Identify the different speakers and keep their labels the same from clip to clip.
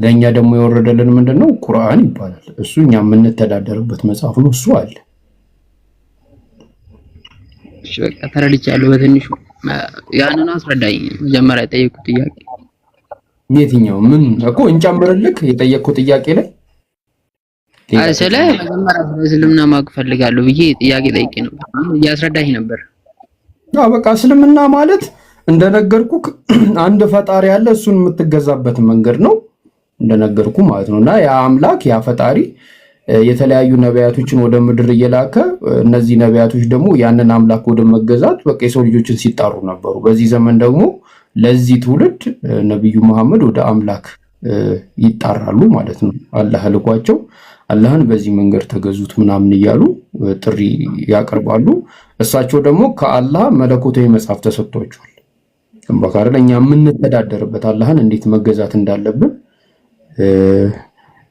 Speaker 1: ለኛ ደግሞ የወረደልን ምንድነው? ቁርአን ይባላል። እሱ እኛ የምንተዳደርበት መጽሐፍ ነው። እሱ አለ።
Speaker 2: እሺ በቃ ተረድቻለሁ በትንሹ። ያንን አስረዳኝ። መጀመሪያ የጠየቁት ጥያቄ
Speaker 1: የትኛው ምን እኮ እንጨምርልክ? የጠየቁት ጥያቄ ላይ
Speaker 2: ስለ መጀመሪያ ስለ እስልምና ማወቅ ፈልጋለሁ ብዬ ጥያቄ ጠይቄ ነበር። እያስረዳኝ ነበር።
Speaker 1: አዎ በቃ እስልምና ማለት እንደነገርኩክ አንድ ፈጣሪ ያለ እሱን የምትገዛበት መንገድ ነው እንደነገርኩ ማለት ነውና ያ አምላክ ያ ፈጣሪ የተለያዩ ነቢያቶችን ወደ ምድር እየላከ እነዚህ ነቢያቶች ደግሞ ያንን አምላክ ወደ መገዛት በቃ የሰው ልጆችን ሲጣሩ ነበሩ። በዚህ ዘመን ደግሞ ለዚህ ትውልድ ነብዩ መሐመድ ወደ አምላክ ይጣራሉ ማለት ነው። አላህ ልኳቸው አላህን በዚህ መንገድ ተገዙት ምናምን እያሉ ጥሪ ያቀርባሉ። እሳቸው ደግሞ ከአላህ መለኮታዊ መጽሐፍ ተሰጥቷቸዋል። በቃ ለኛ የምንተዳደርበት አላህን እንዴት መገዛት እንዳለብን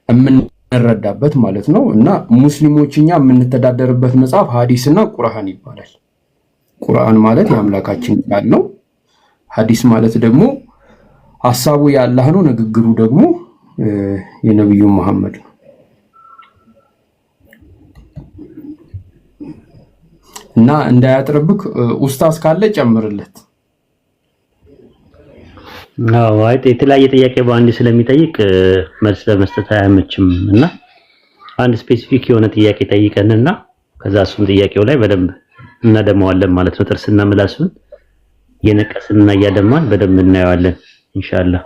Speaker 1: የምንረዳበት ማለት ነው። እና ሙስሊሞችኛ የምንተዳደርበት መጽሐፍ ሐዲስና ቁርአን ይባላል። ቁርአን ማለት የአምላካችን ቃል ነው። ሐዲስ ማለት ደግሞ ሐሳቡ የአላህ ነው፣ ንግግሩ ደግሞ የነብዩ መሐመድ ነው። እና እንዳያጥርብክ ኡስታዝ ካለ ጨምርለት።
Speaker 3: አዎ አይት የተለያየ ጥያቄ በአንድ ስለሚጠይቅ መልስ ለመስጠት አያመችም እና አንድ ስፔሲፊክ የሆነ ጥያቄ ጠይቀንና ከዛ እሱን ጥያቄው ላይ በደንብ እናደማዋለን ማለት ነው። ጥርስና ምላሱን የነቀስንና እያደማን በደንብ እናየዋለን ኢንሻአላህ።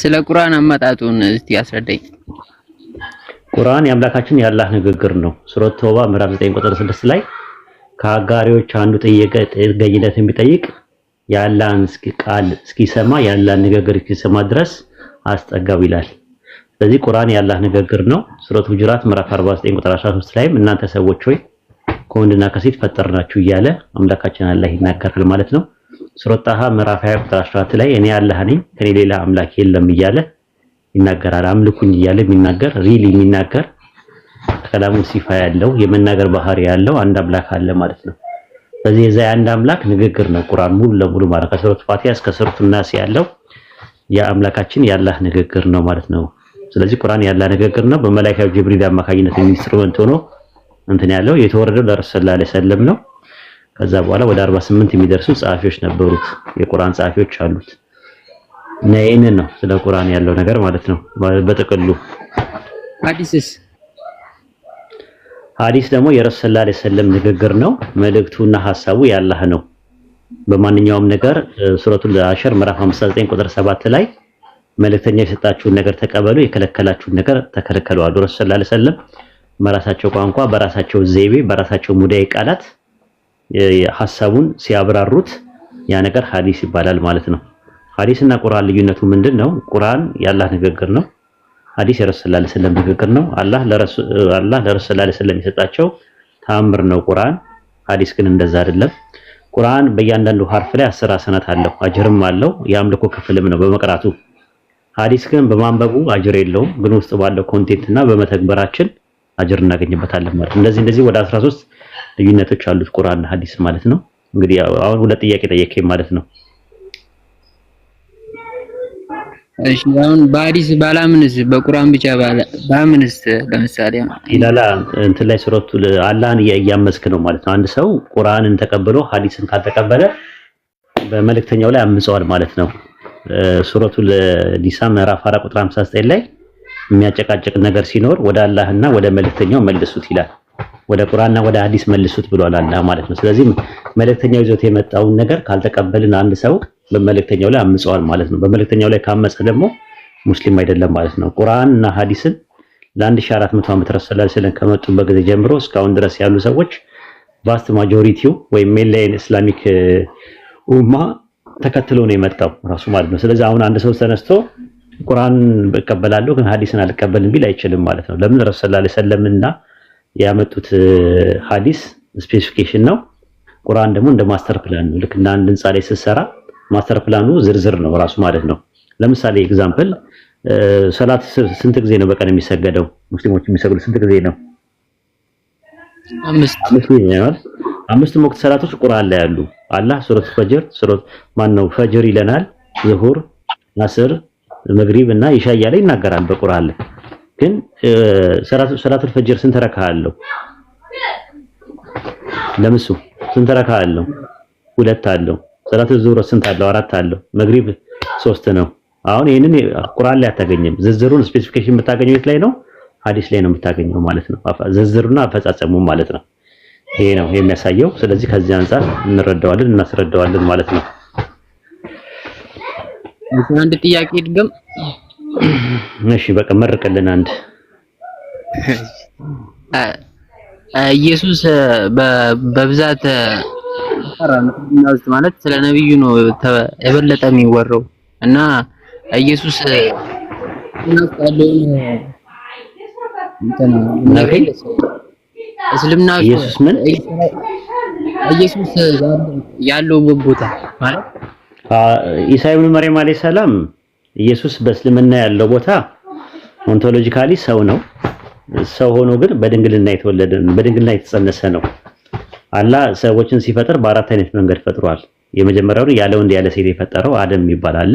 Speaker 2: ስለ ቁርአን አመጣጡን እስቲ አስረዳኝ።
Speaker 3: ቁርአን የአምላካችን የአላህ ንግግር ነው። ሱረቱ ተውባ ምዕራፍ 9 ቁጥር 6 ላይ ከአጋሪዎች አንዱ ጥገኝነት የሚጠይቅ የአላህን ቃል እስኪሰማ የአላህን ንግግር እስኪሰማ ድረስ አስጠጋው ይላል። ስለዚህ ቁርአን የአላህ ንግግር ነው። ሱረቱ ሁጁራት ምዕራፍ 49 ቁጥር 13 ላይም እናንተ ሰዎች ሆይ ከወንድና ከሴት ፈጠርናችሁ እያለ አምላካችን አላህ ይናገራል ማለት ነው። ሱረቱ ጣሃ ምዕራፍ 20 ቁጥር 14 ላይ እኔ አላህ ነኝ ከኔ ሌላ አምላክ የለም እያለ ይናገራል። አምልኩኝ እያለ የሚናገር ሪሊ የሚናገር ከላሙ ሲፋ ያለው የመናገር ባህሪ ያለው አንድ አምላክ አለ ማለት ነው። ስለዚህ የዛ አንድ አምላክ ንግግር ነው ቁርአን ሙሉ ለሙሉ ማለት ከሱረቱ ፋቲሃ እስከ ሱረቱ ናስ ያለው የአምላካችን የአላህ ንግግር ነው ማለት ነው። ስለዚህ ቁርአን የአላህ ንግግር ነው። በመላእክቱ ጅብሪል አማካኝነት ኢንስትሩመንት ሆኖ እንትን ያለው የተወረደው ለረሱል ሰለላሁ ዐለይሂ ወሰለም ነው። ከዛ በኋላ ወደ 48 የሚደርሱ ጻፊዎች ነበሩት፣ የቁርአን ጻፊዎች አሉት። እና ይሄንን ነው ስለ ቁርአን ያለው ነገር ማለት ነው በጥቅሉ። ሐዲስ ደግሞ የረሱል ሰለላሁ ዐለይሂ ወሰለም ንግግር ነው። መልእክቱና ሐሳቡ ያላህ ነው። በማንኛውም ነገር ሱረቱል አሽር ምዕራፍ 59 ቁጥር 7 ላይ መልእክተኛ የሰጣችሁን ነገር ተቀበሉ፣ የከለከላችሁን ነገር ተከለከሉ አሉ። ረሱል ሰለላሁ ዐለይሂ ወሰለም በራሳቸው ቋንቋ፣ በራሳቸው ዘይቤ፣ በራሳቸው ሙዳይ ቃላት ሐሳቡን ሲያብራሩት ያ ነገር ሐዲስ ይባላል ማለት ነው። ሐዲስና ቁርአን ልዩነቱ ምንድነው? ቁርአን የአላህ ንግግር ነው። ሐዲስ የረሱል ሰለላሁ ዐለይሂ ወሰለም ንግግር ነው። አላህ ለረሱል ሰለላሁ ዐለይሂ ወሰለም የሰጣቸው ተአምር ነው ቁርአን። ሐዲስ ግን እንደዛ አይደለም። ቁርአን በእያንዳንዱ ሐርፍ ላይ 10 ሐሰናት አለው፣ አጅርም አለው፣ የአምልኮ ክፍልም ነው በመቅራቱ። ሐዲስ ግን በማንበቡ አጅር የለውም፣ ግን ውስጥ ባለው ኮንቴንት እና በመተግበራችን አጅር እናገኝበታለን ማለት ነው። እንደዚህ ወደ 13 ልዩነቶች አሉት ቁርአንና ሐዲስ ማለት ነው። እንግዲህ አሁን ሁለት ጥያቄ ጠየቀኝ ማለት ነው።
Speaker 2: እሺ አሁን በሐዲስ ባላምንስ በቁርአን ብቻ ባላምንስ ለምሳሌ
Speaker 3: ይላላ እንትን ላይ ሱረቱ አላህን እያመስክ ነው ማለት ነው። አንድ ሰው ቁርአንን ተቀብሎ ሐዲስን ካልተቀበለ በመልእክተኛው ላይ አምፀዋል ማለት ነው። ሱረቱ ኒሳ ምዕራፍ 4 ቁጥር 59 ላይ የሚያጨቃጭቅ ነገር ሲኖር ወደ አላህና ወደ መልእክተኛው መልሱት ይላል። ወደ ቁርአንና ወደ ሐዲስ መልሱት ብሏል አላህ ማለት ነው። ስለዚህ መልእክተኛው ይዞት የመጣውን ነገር ካልተቀበልን አንድ ሰው በመልእክተኛው ላይ አምፀዋል ማለት ነው። በመልእክተኛው ላይ ካመፀ ደግሞ ሙስሊም አይደለም ማለት ነው። ቁርአንና ሐዲስን ለ1400 ዓመት ረሱል ሰለላሁ ዐለይሂ ወሰለም ከመጡበት ጊዜ ጀምሮ እስካሁን ድረስ ያሉ ሰዎች ቫስት ማጆሪቲው ወይም ሜንላይን ኢስላሚክ ኡማ ተከትሎ ነው የመጣው ራሱ ማለት ነው። ስለዚህ አሁን አንድ ሰው ተነስቶ ቁርአን እቀበላለሁ ግን ሐዲስን አልቀበልም ቢል አይችልም ማለት ነው። ለምን? ረሱል ሰለላሁ ዐለይሂ ወሰለምና ያመጡት ሐዲስ ስፔሲፊኬሽን ነው። ቁርአን ደግሞ እንደ ማስተር ፕላን ነው። ልክ እንደ አንድ ህንጻ ላይ ስትሰራ ማስተር ፕላኑ ዝርዝር ነው ራሱ ማለት ነው። ለምሳሌ ኤግዛምፕል ሰላት ስንት ጊዜ ነው በቀን የሚሰገደው? ሙስሊሞች የሚሰግዱ ስንት ጊዜ ነው? 5 አምስቱም ወቅት ሰላቶች ቁርአን ላይ አሉ። አላህ ሱረቱ ፈጅር ፈጅር ይለናል፣ ዙሁር፣ አስር፣ መግሪብ እና ኢሻ እያለ ይናገራል በቁርአን ላይ። ግን ሰላቱል ፈጅር ስንት ረካ አለው? ለምሱ ስንት ረካ አለው? 2 አለው። ሰላቱል ዙህር ስንት አለው? 4 አለው። መግሪብ 3 ነው። አሁን ይሄንን ቁርአን ላይ አታገኝም። ዝርዝሩን ስፔሲፊኬሽን የምታገኘው የት ላይ ነው? ሐዲስ ላይ ነው የምታገኘው ማለት ነው። ዝርዝሩና አፈጻጸሙ ማለት ነው። ይሄ ነው የሚያሳየው። ስለዚህ ከዚህ አንፃር እንረዳዋለን እናስረዳዋለን ማለት ነው።
Speaker 2: አንድ ጥያቄ ድገም።
Speaker 3: እሺ በቃ መርቀልን አንድ
Speaker 2: ኢየሱስ በብዛት ማለት ስለ ነብዩ ነው የበለጠ የሚወራው እና ኢየሱስ እስልምና
Speaker 3: ኢየሱስ ምን
Speaker 2: ኢየሱስ ያለው ቦታ ማለት
Speaker 3: ኢሳ ኢብኑ መርየም አለይሂ ሰላም ኢየሱስ በእስልምና ያለው ቦታ ኦንቶሎጂካሊ ሰው ነው። ሰው ሆኖ ግን በድንግልና የተወለደ በድንግልና የተጸነሰ ነው። አላህ ሰዎችን ሲፈጥር በአራት አይነት መንገድ ፈጥሯል። የመጀመሪያው ያለ ወንድ ያለ ሴት የፈጠረው አደም የሚባል አለ።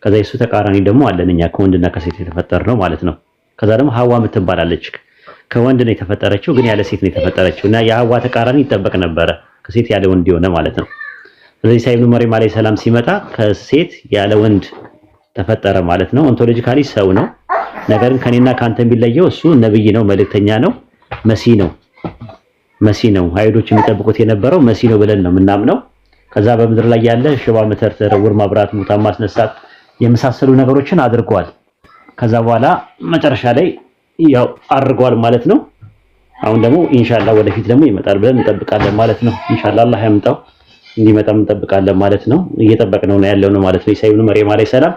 Speaker 3: ከዛ የሱ ተቃራኒ ደግሞ አለን እኛ ከወንድና ከሴት የተፈጠርነው ማለት ነው። ከዛ ደግሞ ሐዋ የምትባላለች ከወንድ ነው የተፈጠረችው ግን ያለ ሴት ነው የተፈጠረችው እና የሐዋ ተቃራኒ ይጠበቅ ነበረ ከሴት ያለ ወንድ የሆነ ማለት ነው። ስለዚህ ኢሳ ኢብኑ መርየም አለይሂ ሰላም ሲመጣ ከሴት ያለ ወንድ ተፈጠረ ማለት ነው። ኦንቶሎጂካሊ ሰው ነው። ነገር ግን ከኔና ካንተ የሚለየው እሱ ነብይ ነው፣ መልእክተኛ ነው፣ መሲ ነው። አይሁዶች የሚጠብቁት የነበረው መሲ ነው ብለን ነው የምናምነው። ከዛ በምድር ላይ ያለ ሽባ መተርተር፣ ዕውር ማብራት፣ ሙታን ማስነሳት የመሳሰሉ ነገሮችን አድርጓል። ከዛ በኋላ መጨረሻ ላይ ያው አድርጓል ማለት ነው። አሁን ደግሞ ኢንሻአላህ ወደፊት ደግሞ ይመጣል ብለን እንጠብቃለን ማለት ነው። ኢንሻአላህ አላህ ያምጣው እንዲመጣ እንጠብቃለን ማለት ነው። እየጠበቅነው ነው ያለው ነው ማለት ነው። ኢሳ ኢብኑ መርየም አለይሂ ሰላም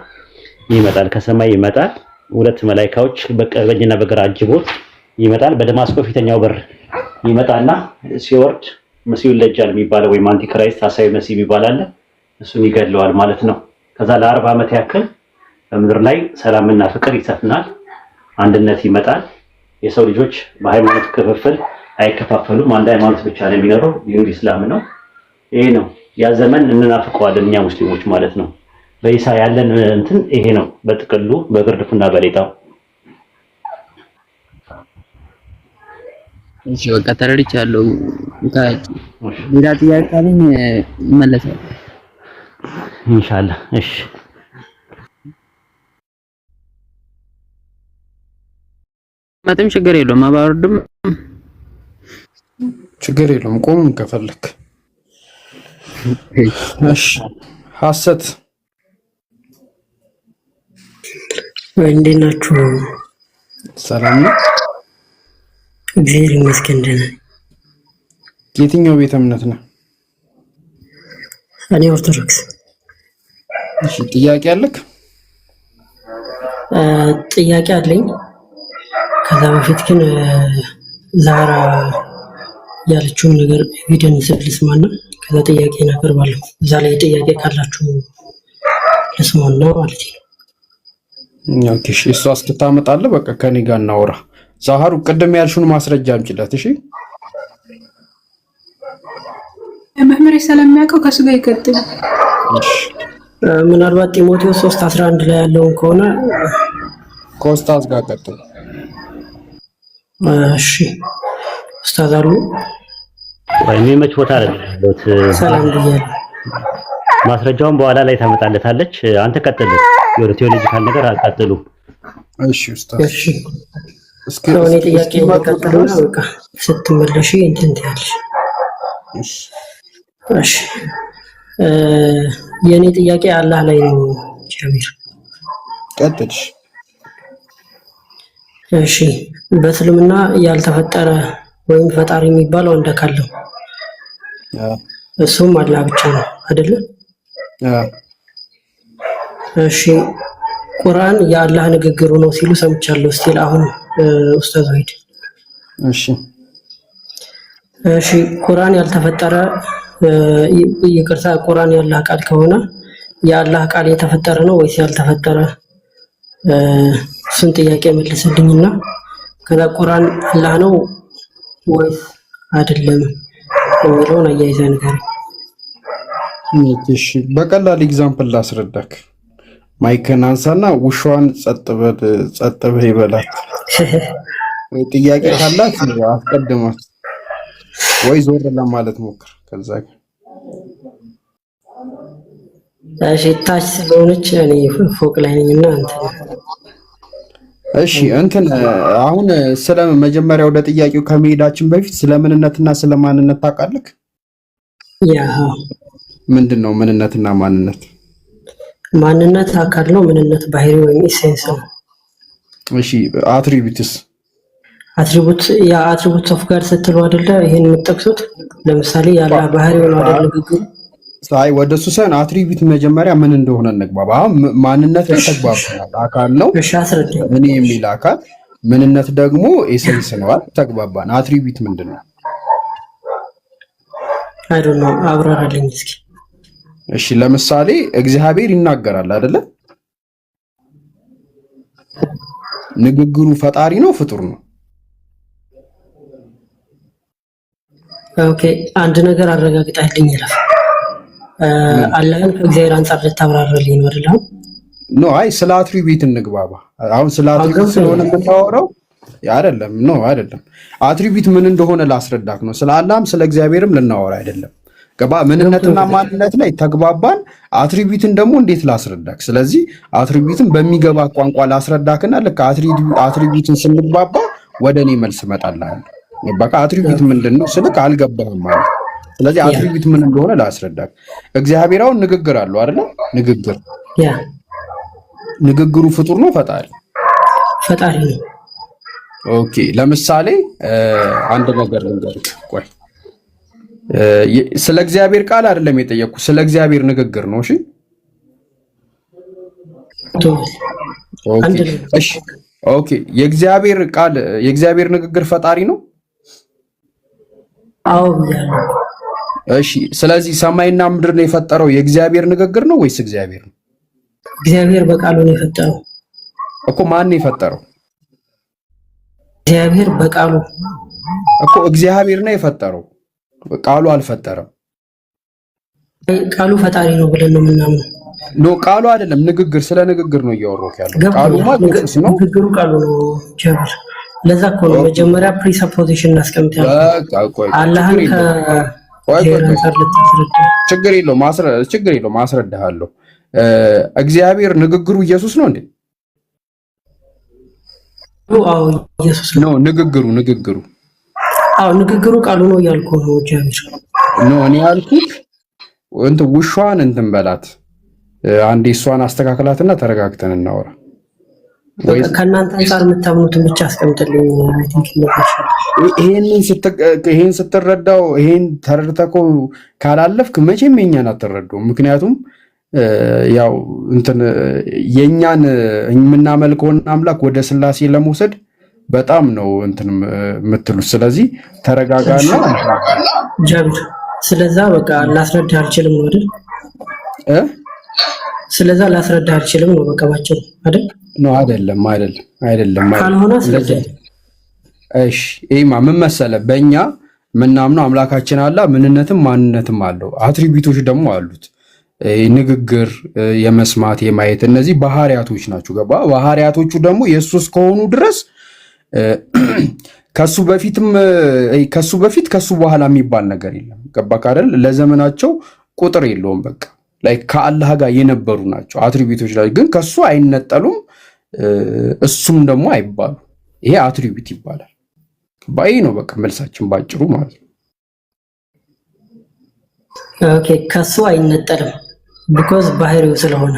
Speaker 3: ይመጣል፣ ከሰማይ ይመጣል። 2 መላእክቶች በቀኝና በግራ አጅቦት ይመጣል። በደማስቆ ፊተኛው በር ይመጣና ሲወርድ መሲሁል ደጃል የሚባለው ወይም አንቲክራይስት ሐሳዊ መሲህ የሚባል አለ። እሱን ይገድለዋል ማለት ነው። ከዛ ለ40 ዓመት ያክል በምድር ላይ ሰላምና ፍቅር ይሰፍናል፣ አንድነት ይመጣል። የሰው ልጆች በሃይማኖት ክፍፍል አይከፋፈሉም። አንድ ሃይማኖት ብቻ ነው የሚኖረው፣ ይሁን ኢስላም ነው። ይሄ ነው ያ ዘመን እንናፍቀዋለን እኛ ሙስሊሞች ማለት ነው። በኢሳ ያለን እንትን ይሄ ነው በጥቅሉ በግርድፉና በሌጣው።
Speaker 2: እሺ በቃ ተረድቻለሁ። ሌላ ጥያቄ ካለኝ እመለሳለሁ
Speaker 3: ኢንሻአላህ። እሺ
Speaker 2: ማጥም ችግር የለውም፣ አባወርድም
Speaker 1: ችግር የለውም። ቆም ከፈለክ። እሺ ሐሰት
Speaker 4: እንዴት ናችሁ?
Speaker 1: ሰላም ነው።
Speaker 4: እግዚአብሔር ይመስገን ደህና ነኝ።
Speaker 1: የትኛው ቤተ እምነት ነው?
Speaker 4: እኔ ኦርቶዶክስ።
Speaker 1: እሺ ጥያቄ አለክ?
Speaker 4: ጥያቄ አለኝ። ከዛ በፊት ግን ዛራ ያለችውን ነገር ኤቪደንስ ልስማና ከዛ ጥያቄ እናቀርባለሁ። እዛ ላይ ጥያቄ ካላችሁ ልስማና ማለት ነው።
Speaker 1: ኦኬ እሺ፣ እሷ እስክታመጣለህ በቃ ከኔ ጋር እናውራ። ዛሃሩ ቅድም ያልሽውን ማስረጃ አምጪለት። እሺ
Speaker 5: መምህር ስለሚያውቀው ከሱ ጋር ይቀጥል።
Speaker 4: ምናልባት ጢሞቴዎስ 3:11 ላይ ያለውን ከሆነ
Speaker 1: ከኡስታዝ ጋር ቀጥል።
Speaker 4: እሺ ኡስታዝ አሉ
Speaker 3: ወይ መች ቦታ አይደለም
Speaker 4: ሰላም ብያለሁ።
Speaker 3: ማስረጃውን በኋላ ላይ ታመጣለታለች። አንተ ቀጥል። የሆነ ቴዎሎጂካል ነገር አቀጥሉ።
Speaker 1: እሺ ኡስታዝ።
Speaker 4: እሺ እስኪ ጥያቄ ይቀጥሉና በቃ ስትመለሺ እንትን ትያለሽ።
Speaker 1: እሺ
Speaker 4: እሺ የኔ ጥያቄ አላህ ላይ ነው ጀሚር።
Speaker 1: ቀጥልሽ።
Speaker 4: እሺ በእስልምና ያልተፈጠረ ወይም ፈጣሪ የሚባለው አንድ አካል ነው። እሱም አላህ ብቻ ነው አይደለ? እሺ ቁርአን የአላህ ንግግሩ ነው ሲሉ ሰምቻለሁ። እስቲል አሁን ኡስታዝ ሆይድ እሺ ቁርአን ያልተፈጠረ ይቅርታ ቁርአን የአላህ ቃል ከሆነ የአላህ ቃል የተፈጠረ ነው ወይስ ያልተፈጠረ? እሱን ጥያቄ መልስልኝና ከዛ ቁርአን አላህ ነው ወይስ አይደለም የሚለውን አያይዘህ ንገረኝ።
Speaker 1: እሺ በቀላል ኤግዛምፕል ላስረዳክ። ማይክን አንሳና ውሻዋን ጸጥ በል ይበላት። ጥያቄ ካላት አስቀድማት ወይ ዞር ለማለት ሞክር። ከዛ
Speaker 4: እሺ ታች ስለሆነች እኔ ፎቅ ላይ ነኝና
Speaker 1: እሺ እንትን አሁን ስለ መጀመሪያ ወደ ጥያቄው ከመሄዳችን በፊት ስለ ምንነትና ስለ ማንነት ታውቃለህ?
Speaker 4: ያ
Speaker 1: ምንድነው ምንነትና ማንነት?
Speaker 4: ማንነት አካል ነው። ምንነት ባህሪ ወይም ኢሴንስ ነው።
Speaker 1: እሺ አትሪቢዩትስ?
Speaker 4: አትሪቢዩት ኦፍ ጋድ ስትሉ አይደለ ይሄን የምትጠቅሱት? ለምሳሌ ያለ ባህሪ ነው አይደል? ንግግሩ
Speaker 1: ሳይ ወደሱ ሳይሆን አትሪቢዩት መጀመሪያ ምን እንደሆነ እንግባባ። ማንነት ላይ ተግባባናል። አካል ነው እኔ የሚል አካል፣ ምንነት ደግሞ ኤሰንስ ነው። ተግባባን። አትሪቢዩት ምንድነው?
Speaker 4: አይ ዶንት ኖ አብራራልኝ እስኪ።
Speaker 1: እሺ ለምሳሌ እግዚአብሔር ይናገራል አይደለ? ንግግሩ ፈጣሪ ነው ፍጡር ነው?
Speaker 4: ኦኬ አንድ ነገር አረጋግጣልኝ ይላል። አላህን ከእግዚአብሔር አንፃር ልታብራራልኝ ነው አይደል?
Speaker 1: ኖ አይ ስለ አትሪቢዩት እንግባባ። አሁን ስለ አትሪቢዩት ስለሆነ የምናወራው አይደለም። ኖ አይደለም። አትሪቢዩት ምን እንደሆነ ላስረዳክ ነው። ስለ አላህም ስለ እግዚአብሔርም ልናወራ አይደለም። ገባ? ምንነትና ማንነት ላይ ተግባባን። አትሪቢዩትን ደግሞ እንዴት ላስረዳክ? ስለዚህ አትሪቢዩትን በሚገባ ቋንቋ ላስረዳክና ልክ አትሪቢዩትን ስንግባባ ወደ እኔ መልስ እመጣልሃለሁ። በቃ አትሪቢዩት ምንድነው ስልክ አልገባህም ማለት። ስለዚህ አትሪቢዩት ምን እንደሆነ ላስረዳክ። እግዚአብሔር አሁን ንግግር አለው አይደል? ንግግሩ ፍጡር ነው ፈጣሪ?
Speaker 4: ፈጣሪ ነው።
Speaker 1: ኦኬ ለምሳሌ አንድ ነገር ልንገርህ። ቆይ ስለ እግዚአብሔር ቃል አይደለም የጠየቅኩ፣ ስለ እግዚአብሔር ንግግር ነው። እሺ ኦኬ የእግዚአብሔር ቃል የእግዚአብሔር ንግግር ፈጣሪ ነው?
Speaker 4: አዎ።
Speaker 1: እሺ ስለዚህ ሰማይና ምድርን የፈጠረው የእግዚአብሔር ንግግር ነው ወይስ እግዚአብሔር ነው?
Speaker 4: እግዚአብሔር በቃሉ ነው የፈጠረው
Speaker 1: እኮ። ማን ነው የፈጠረው?
Speaker 4: እግዚአብሔር በቃሉ
Speaker 1: እኮ። እግዚአብሔር ነው የፈጠረው፣ ቃሉ አልፈጠረም።
Speaker 4: ቃሉ ፈጣሪ ነው ብለን ነው የምናምነው።
Speaker 1: ኖ ቃሉ አይደለም፣ ንግግር። ስለ ንግግር ነው እያወራሁ ያለው። ቃሉ ማለት ነው።
Speaker 4: ንግግሩ ቃሉ ነው ጀብር። ለዛ እኮ ነው መጀመሪያ ፕሪሰፖዚሽን እናስቀምጣለን። አላህን
Speaker 1: ችግር የለውም ማስረዳሃለሁ። እግዚአብሔር ንግግሩ ኢየሱስ ነው እንዴ?
Speaker 4: አዎ ኢየሱስ ነው።
Speaker 1: ንግግሩ
Speaker 4: አዎ ንግግሩ ቃሉ ነው እያልኩ ነው ጀብር።
Speaker 1: ኖ እኔ ያልኩት እንትን ውሻዋን እንትን በላት አንዴ፣ እሷን አስተካክላትና ተረጋግተን እናወራ።
Speaker 4: ከእናንተ አንፃር የምታምኑትን ብቻ አስቀምጥልኝ።
Speaker 1: ይሄን ስትረዳው ይሄን ተረድተህ ካላለፍክ መቼም የኛን አትረዳውም። ምክንያቱም ያው እንትን የኛን የምናመልከውን አምላክ ወደ ስላሴ ለመውሰድ በጣም ነው እንትን የምትሉት። ስለዚህ ተረጋጋና
Speaker 4: ጀብር። ስለዛ በቃ ላስረዳህ አልችልም ነው አይደል? ስለዛ ላስረዳህ አልችልም ነው በቃ ባጭሩ አይደል?
Speaker 1: ነው አይደለም
Speaker 4: ካልሆነ ስለዚህ
Speaker 1: እሺ ይሄማ ምን መሰለህ፣ በእኛ ምናምነው አምላካችን አለ፣ ምንነትም ማንነትም አለው፣ አትሪቢዩቶች ደግሞ አሉት። ንግግር፣ የመስማት፣ የማየት፣ እነዚህ ባህሪያቶች ናቸው። ገባ? ባህሪያቶቹ ደግሞ የእሱ እስከሆኑ ድረስ ከሱ በፊት ከሱ በኋላ የሚባል ነገር የለም። ገባ አይደል? ለዘመናቸው ቁጥር የለውም። በቃ ላይ ከአላህ ጋር የነበሩ ናቸው አትሪቢዩቶች ላይ፣ ግን ከሱ አይነጠሉም፣ እሱም ደግሞ አይባሉ። ይሄ አትሪቢዩት ይባላል። ባይ ነው በቃ መልሳችን ባጭሩ ማለት ነው።
Speaker 4: ኦኬ ከሱ አይነጠልም ቢኮዝ ባህሪው ስለሆነ።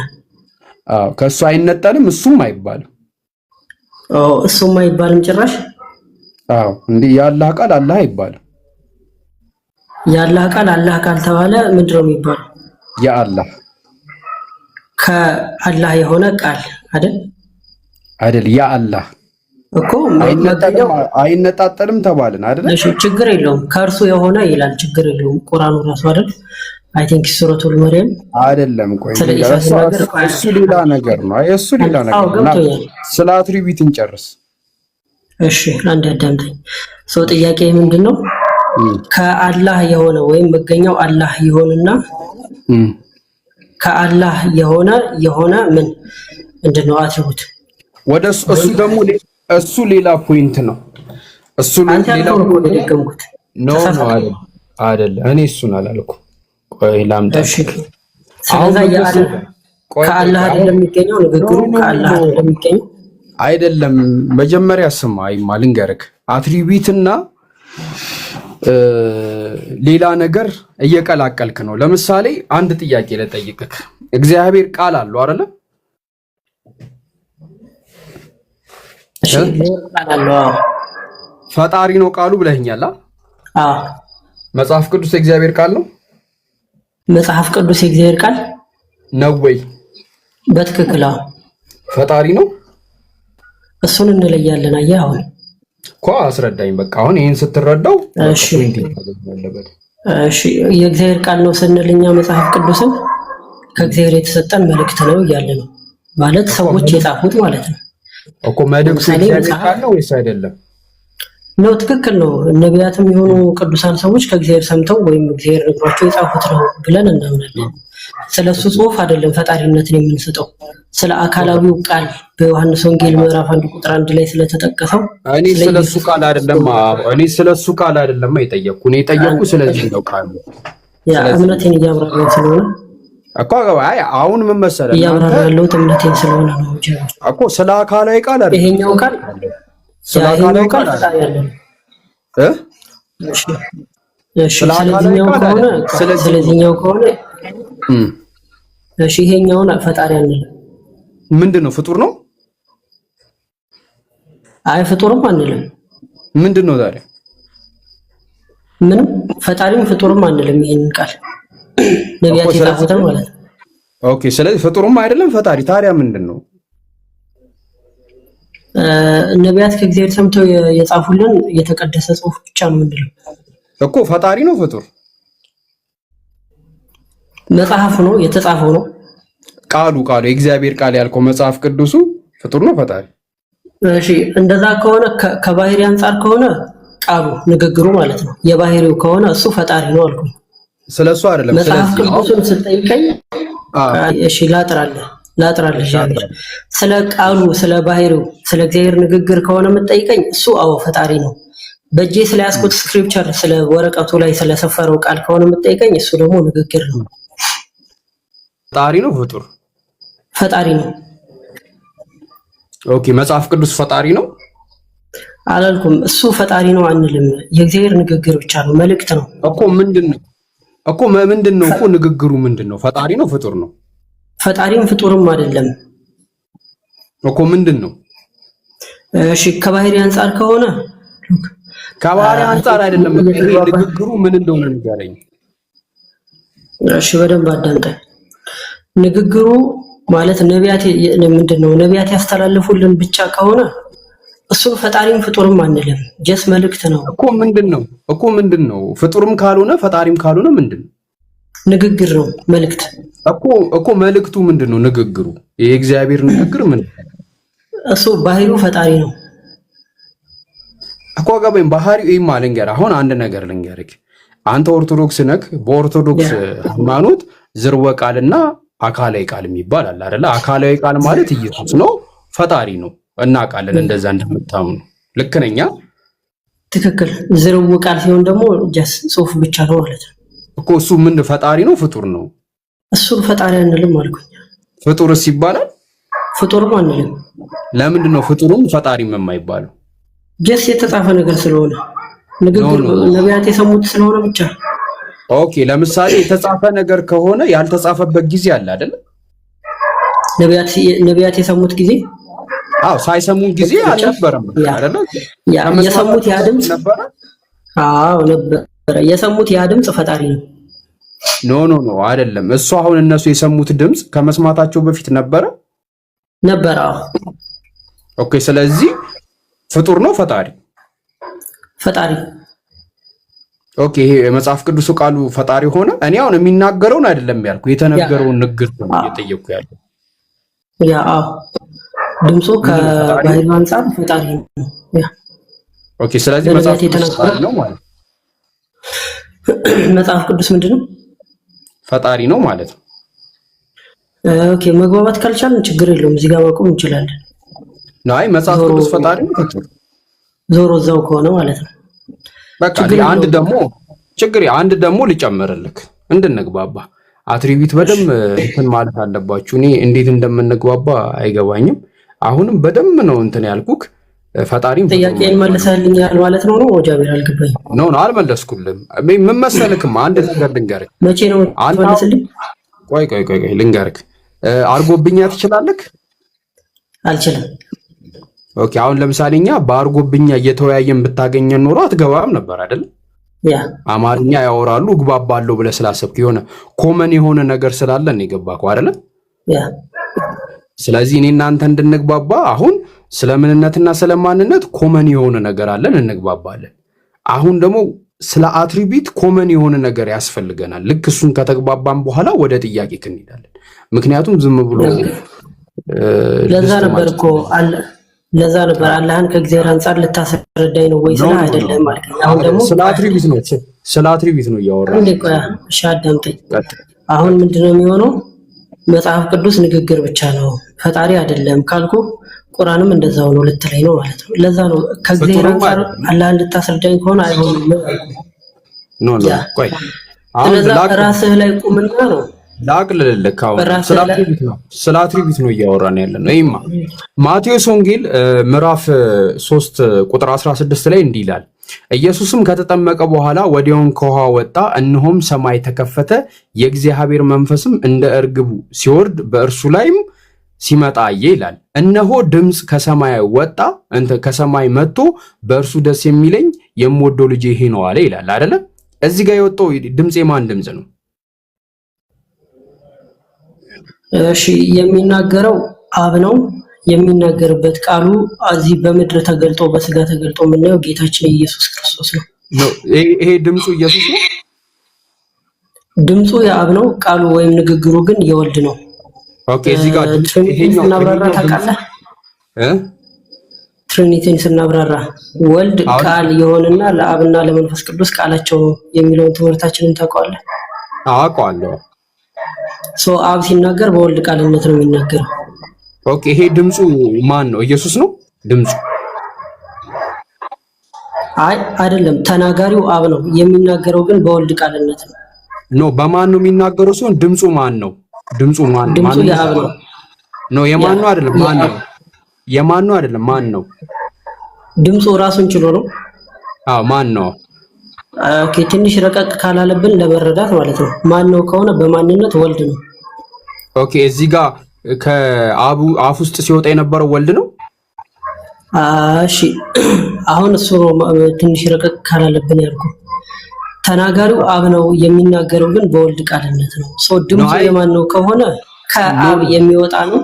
Speaker 1: አዎ ከሱ አይነጠልም፣ እሱም አይባልም።
Speaker 4: እሱም አይባልም ጭራሽ።
Speaker 1: አዎ እንዴ የአላህ ቃል አላህ አይባልም።
Speaker 4: የአላህ ቃል አላህ ካልተባለ ምንድነው የሚባለው?
Speaker 1: የአላህ
Speaker 4: ከአላህ የሆነ ቃል አይደል?
Speaker 1: የአላህ
Speaker 4: እኮ
Speaker 1: አይነጣጠልም ተባልን አይደል?
Speaker 4: እሺ ችግር የለውም ከእርሱ የሆነ ይላል። ችግር የለውም ቁርአኑ ራሱ አይደል? አይ ቲንክ ሱረቱል መርየም
Speaker 1: አይደለም። ቆይ እሱ ሌላ ነገር ነው። እሱ ሌላ ነገር ነው። ስለ አትሪቢዩት እንጨርስ።
Speaker 4: እሺ አንድ አዳምጠኝ። ሰው ጥያቄ ምንድነው? ከአላህ የሆነ ወይም መገኛው አላህ ይሆንና ከአላህ የሆነ ምንድነው አትሪቡት
Speaker 1: ወደ እሱ ደግሞ እሱ ሌላ ፖይንት ነው። እሱ ሌላ
Speaker 4: ደገምኩት
Speaker 1: ነው አይደለም። እኔ እሱን አላልኩም። ቆይ ላምጣ።
Speaker 4: እሺ ስለዚህ ከአላህ አይደለም የሚገኘው ንግግሩ ከአላህ አይደለም የሚገኘው
Speaker 1: አይደለም። መጀመሪያ ስማይማ ልንገርህ፣ አትሪቢዩትና ሌላ ነገር እየቀላቀልክ ነው። ለምሳሌ አንድ ጥያቄ ልጠይቅህ። እግዚአብሔር ቃል አለው አይደለ?
Speaker 4: እሺ ቃል አለው።
Speaker 1: ፈጣሪ ነው ቃሉ ብለኸኛል።
Speaker 4: አዎ።
Speaker 1: መጽሐፍ ቅዱስ የእግዚአብሔር ቃል ነው?
Speaker 4: መጽሐፍ ቅዱስ የእግዚአብሔር ቃል
Speaker 1: ነው ወይ?
Speaker 4: በትክክል አዎ።
Speaker 1: ፈጣሪ ነው?
Speaker 4: እሱን እንለያለን። አየህ አሁን
Speaker 1: እኮ አስረዳኝ። በቃ አሁን ይሄን ስትረዳው
Speaker 4: እሺ የእግዚአብሔር ቃል ነው ስንልኛ መጽሐፍ ቅዱስን ከእግዚአብሔር የተሰጠን መልእክት ነው እያለ ነው ማለት ሰዎች የጻፉት ማለት ነው
Speaker 1: እኮ። መልእክቱ የእግዚአብሔር ቃል ነው ወይስ አይደለም?
Speaker 4: ነው ትክክል ነው። ነቢያትም የሆኑ ቅዱሳን ሰዎች ከእግዚአብሔር ሰምተው ወይም እግዚአብሔር ነግሯቸው የጻፉት ነው ብለን እናምናለን። ስለሱ ጽሑፍ አይደለም ፈጣሪነትን የምንሰጠው፣ ስለ አካላዊው ቃል በዮሐንስ ወንጌል ምዕራፍ 1 ቁጥር 1 ላይ ስለተጠቀሰው
Speaker 1: እኔ ስለሱ ቃል አይደለም የጠየቅኩ። እኔ የጠየቅኩ ስለዚህ ነው ቃል
Speaker 4: ያ እምነቴን እያብራራሁ ስለሆነ
Speaker 1: እኮ አሁን ምን መሰለህ
Speaker 4: እያብራራሁ ያለሁት እምነቴን ስለሆነ ነው
Speaker 1: እኮ። ስለ አካላዊ ቃል አይደለም
Speaker 4: ይሄኛው ቃል ስለ አካላዊ ቃል ፈጣሪ አይደለም። ስለዚህኛው ከሆነ እሺ ይሄኛውን ፈጣሪ አንልም።
Speaker 1: ምንድነው? ፍጡር ነው?
Speaker 4: አይ ፍጡርም አንልም።
Speaker 1: ምንድነው ታዲያ?
Speaker 4: ምንም ፈጣሪም ፍጡርም አንልም። ይሄንን ቃል ነቢያት የጻፉትን ማለት ነው።
Speaker 1: ኦኬ ስለዚህ ፍጡርም አይደለም ፈጣሪ ታዲያ ምንድነው?
Speaker 4: ነቢያት ከእግዚአብሔር ሰምተው የጻፉልን የተቀደሰ ጽሑፍ ብቻ ነው ምንድነው
Speaker 1: እኮ። ፈጣሪ ነው ፍጡር?
Speaker 4: መጽሐፉ ነው የተጻፈው ነው
Speaker 1: ቃሉ የእግዚአብሔር ቃል ያልከው መጽሐፍ ቅዱሱ ፍጡር ነው ፈጣሪ?
Speaker 4: እሺ እንደዛ ከሆነ ከባህሪ አንፃር ከሆነ ቃሉ ንግግሩ ማለት ነው የባህሪው ከሆነ እሱ ፈጣሪ ነው አልኩኝ።
Speaker 1: ስለሱ አይደለም
Speaker 4: መጽሐፍ ቅዱስን ስጠይቀኝ እሺ ላጥራለህ ስለ ቃሉ ስለ ባህሪው ስለ እግዚአብሔር ንግግር ከሆነ የምትጠይቀኝ እሱ አዎ ፈጣሪ ነው። በእጄ ስለያዝኩት ስክሪፕቸር ስለ ወረቀቱ ላይ ስለሰፈረው ቃል ከሆነ የምትጠይቀኝ እሱ ደግሞ ንግግር ነው።
Speaker 1: ፈጣሪ ነው ፍጡር?
Speaker 4: ፈጣሪ ነው።
Speaker 1: ኦኬ መጽሐፍ ቅዱስ ፈጣሪ ነው
Speaker 4: አላልኩም። እሱ ፈጣሪ ነው አንልም። የእግዚአብሔር ንግግር ብቻ ነው፣ መልእክት ነው
Speaker 1: እኮ። ምንድነው እኮ ንግግሩ ምንድነው? ፈጣሪ ነው ፍጡር ነው?
Speaker 4: ፈጣሪም ፍጡርም አይደለም
Speaker 1: እኮ። ምንድነው?
Speaker 4: እሺ ከባህሪ አንፃር ከሆነ
Speaker 1: ከባህሪ አንፃር አይደለም። ንግግሩ ምን እንደሆነ ንገረኝ።
Speaker 4: እሺ በደንብ አዳምጠኝ። ንግግሩ ማለት ነቢያት ምንድነው? ነቢያት ያስተላልፉልን ብቻ ከሆነ እሱን ፈጣሪም ፍጡርም አንልም። ጀስ መልእክት ነው
Speaker 1: እኮ። ምንድነው? ፍጡርም ካልሆነ ፈጣሪም ካልሆነ ምንድነው?
Speaker 4: ንግግር ነው፣ መልእክት
Speaker 1: እኮ። መልእክቱ ምንድነው? ንግግሩ የእግዚአብሔር ንግግር ምን?
Speaker 4: እሱ ባህሪው ፈጣሪ ነው
Speaker 1: እኮ። ገባኝ። ባህሪው ይማ ልንገርህ። አሁን አንድ ነገር ልንገርህ። አንተ ኦርቶዶክስ ነህ። በኦርቶዶክስ ሃይማኖት ዝርወ ቃልና አካላዊ ቃል የሚባል አለ አይደለ? አካላዊ ቃል ማለት ኢየሱስ ነው፣ ፈጣሪ ነው። እናውቃለን እንደዛ እንደምታምኑ። ልክ ነኝ?
Speaker 4: ትክክል። ዝርው ቃል ሲሆን ደግሞ ጀስ ጽሑፍ ብቻ ነው ማለት ነው
Speaker 1: እኮ። እሱ ምን ፈጣሪ ነው ፍጡር ነው?
Speaker 4: እሱን ፈጣሪ አንልም አልኩኝ።
Speaker 1: ፍጡርስ ይባላል?
Speaker 4: ፍጡርም አንልም።
Speaker 1: ለምንድን ነው ፍጡሩም ፈጣሪም የማይባለው?
Speaker 4: ጀስ የተጻፈ ነገር ስለሆነ ንግግር ነቢያት የሰሙት ስለሆነ ብቻ።
Speaker 1: ኦኬ ለምሳሌ የተጻፈ ነገር ከሆነ ያልተጻፈበት ጊዜ አለ አይደል?
Speaker 4: ነቢያት የሰሙት ጊዜ
Speaker 1: ሳይሰሙ ጊዜ አልነበረም አይደል?
Speaker 4: የሰሙት ያ ድምጽ ነበረ። ነበረ። የሰሙት ያ ድምጽ ፈጣሪ ነው።
Speaker 1: ኖ አይደለም። እሱ አሁን እነሱ የሰሙት ድምጽ ከመስማታቸው በፊት ነበረ። ኦኬ ስለዚህ ፍጡር ነው ፈጣሪ?
Speaker 4: ፈጣሪ።
Speaker 1: ኦኬ ይሄ የመጽሐፍ ቅዱሱ ቃሉ ፈጣሪ ሆነ። እኔ አሁን የሚናገረውን አይደለም ያልኩ፣ የተነገረውን ንግግር ነው እየጠየቅኩ ያለው።
Speaker 4: ድምፁ ከባህሪው አንፃር ፈጣሪ ነው።
Speaker 1: ኦኬ ስለዚህ መጽሐፍ ቅዱስ ነው ማለት ነው።
Speaker 4: መጽሐፍ ቅዱስ ምንድነው?
Speaker 1: ፈጣሪ ነው ማለት ነው።
Speaker 4: ኦኬ መግባባት ካልቻልን ችግር የለውም እዚህ ጋር ማቆም እንችላለን።
Speaker 1: ናይ መጽሐፍ ቅዱስ ፈጣሪ
Speaker 4: ዞሮ እዛው ከሆነ ማለት ነው።
Speaker 1: በቃ አንድ ደግሞ ልጨምርልክ እንድንግባባ አትሪቢዩት በደም እንትን ማለት አለባችሁ። እኔ እንዴት እንደምንግባባ አይገባኝም። አሁንም በደም ነው እንትን ያልኩክ ፈጣሪም
Speaker 4: ጥያቄን መልሰልኛል ማለት ነው ጃቢር አልገባኝ።
Speaker 1: ኖ አልመለስኩልም። ምን መሰልክም አንድ ነገር ልንገርክ።
Speaker 4: መቼ ነው መልስልኝ?
Speaker 1: ቆይ ልንገርክ። አርጎብኛ ትችላለህ?
Speaker 4: አልችልም።
Speaker 1: ኦኬ አሁን ለምሳሌ እኛ በአርጎብኛ እየተወያየን ብታገኘን ኖሮ አትገባም ነበር አይደል?
Speaker 4: ያ
Speaker 1: አማርኛ ያወራሉ እግባባለሁ ብለህ ስላሰብክ የሆነ ኮመን የሆነ ነገር ስላለ ነው የገባከው አይደል?
Speaker 4: ያ
Speaker 1: ስለዚህ እኔ እናንተ እንድንግባባ አሁን ስለምንነትና ስለማንነት ኮመን የሆነ ነገር አለን እንግባባለን። አሁን ደግሞ ስለ አትሪቢዩት ኮመን የሆነ ነገር ያስፈልገናል። ልክ እሱን ከተግባባን በኋላ ወደ ጥያቄ እንሄዳለን። ምክንያቱም ዝም ብሎ
Speaker 4: ለዛ ነበር አላህን ከእግዚአብሔር አንፃር ልታስረዳኝ ነው ወይ ስለ አይደለም ማለት ነው። አሁን ደግሞ
Speaker 1: ስለ አትሪቢዩት ነው እያወራን
Speaker 4: እንዴ። ቆይ እሺ አዳምጠኝ። አሁን ምንድነው የሚሆነው? መጽሐፍ ቅዱስ ንግግር ብቻ ነው ፈጣሪ አይደለም ካልኩ ቁርአንም እንደዛው ነው ልትለኝ ነው ማለት ነው። ለዛ ነው ከእግዚአብሔር አንፃር አላህን ልታስረዳኝ ከሆነ አይሆንም።
Speaker 1: ኖ ቆይ
Speaker 4: አሁን ራስህ ላይ ቁምና ነው
Speaker 1: ላቅልልልክ። አሁን ስለ አትሪቢዩት ነው እያወራን ያለነው። ይማ ማቴዎስ ወንጌል ምዕራፍ 3 ቁጥር 16 ላይ እንዲህ ይላል፣ ኢየሱስም ከተጠመቀ በኋላ ወዲያውን ከውሃ ወጣ፣ እነሆም ሰማይ ተከፈተ፣ የእግዚአብሔር መንፈስም እንደ እርግቡ ሲወርድ በእርሱ ላይም ሲመጣ አየ ይላል። እነሆ ድምፅ ከሰማይ ወጣ፣ ከሰማይ መጥቶ በእርሱ ደስ የሚለኝ የምወደው ልጄ ይሄ ነው አለ ይላል አይደለ? እዚህ ጋር የወጣው ድምፅ የማን ድምፅ ነው?
Speaker 4: እሺ የሚናገረው አብ ነው። የሚናገርበት ቃሉ እዚህ በምድር ተገልጦ በስጋ ተገልጦ የምናየው ጌታችን ኢየሱስ ክርስቶስ ነው።
Speaker 1: ይሄ ድምፁ ኢየሱስ ነው።
Speaker 4: ድምፁ የአብ ነው። ቃሉ ወይም ንግግሩ ግን የወልድ ነው።
Speaker 1: ኦኬ እዚህ ጋር
Speaker 4: ይሄኛው ስናብራራ ታውቃለህ? ትሪኒቲን ስናብራራ ወልድ ቃል የሆነና ለአብና ለመንፈስ ቅዱስ ቃላቸው ነው የሚለውን ትምህርታችንን ታውቀዋለህ?
Speaker 1: አውቀዋለሁ።
Speaker 4: አብ ሲናገር በወልድ ቃልነት ነው የሚናገረው።
Speaker 1: ኦኬ ይሄ ድምፁ ማን ነው? ኢየሱስ ነው ድምፁ?
Speaker 4: አይደለም፣ ተናጋሪው አብ ነው። የሚናገረው ግን በወልድ ቃልነት ነው።
Speaker 1: ኖ በማን ነው የሚናገረው ሲሆን ድምፁ ማን ነው? ድምፁ ማን ነው?
Speaker 4: ድምፁ የአብ ነው።
Speaker 1: ኖ የማን ነው? አይደለም ማን ነው? የማን ነው? አይደለም ማን ነው?
Speaker 4: ድምፁ ራሱን ችሎ ነው።
Speaker 1: አዎ ማን ነው?
Speaker 4: ኦኬ ትንሽ ረቀቅ ካላለብን ለመረዳት ማለት ነው። ማን ነው ከሆነ በማንነት ወልድ ነው።
Speaker 1: ኦኬ እዚህ ጋር ከአቡ አፍ ውስጥ ሲወጣ የነበረው ወልድ ነው።
Speaker 4: እሺ አሁን እሱ ትንሽ ረቀቅ ካላለብን ያልኩህ ተናጋሪው አብ ነው፣ የሚናገረው ግን በወልድ ቃልነት ነው። ድምፁ የማን ነው ከሆነ ከአብ የሚወጣ ነው።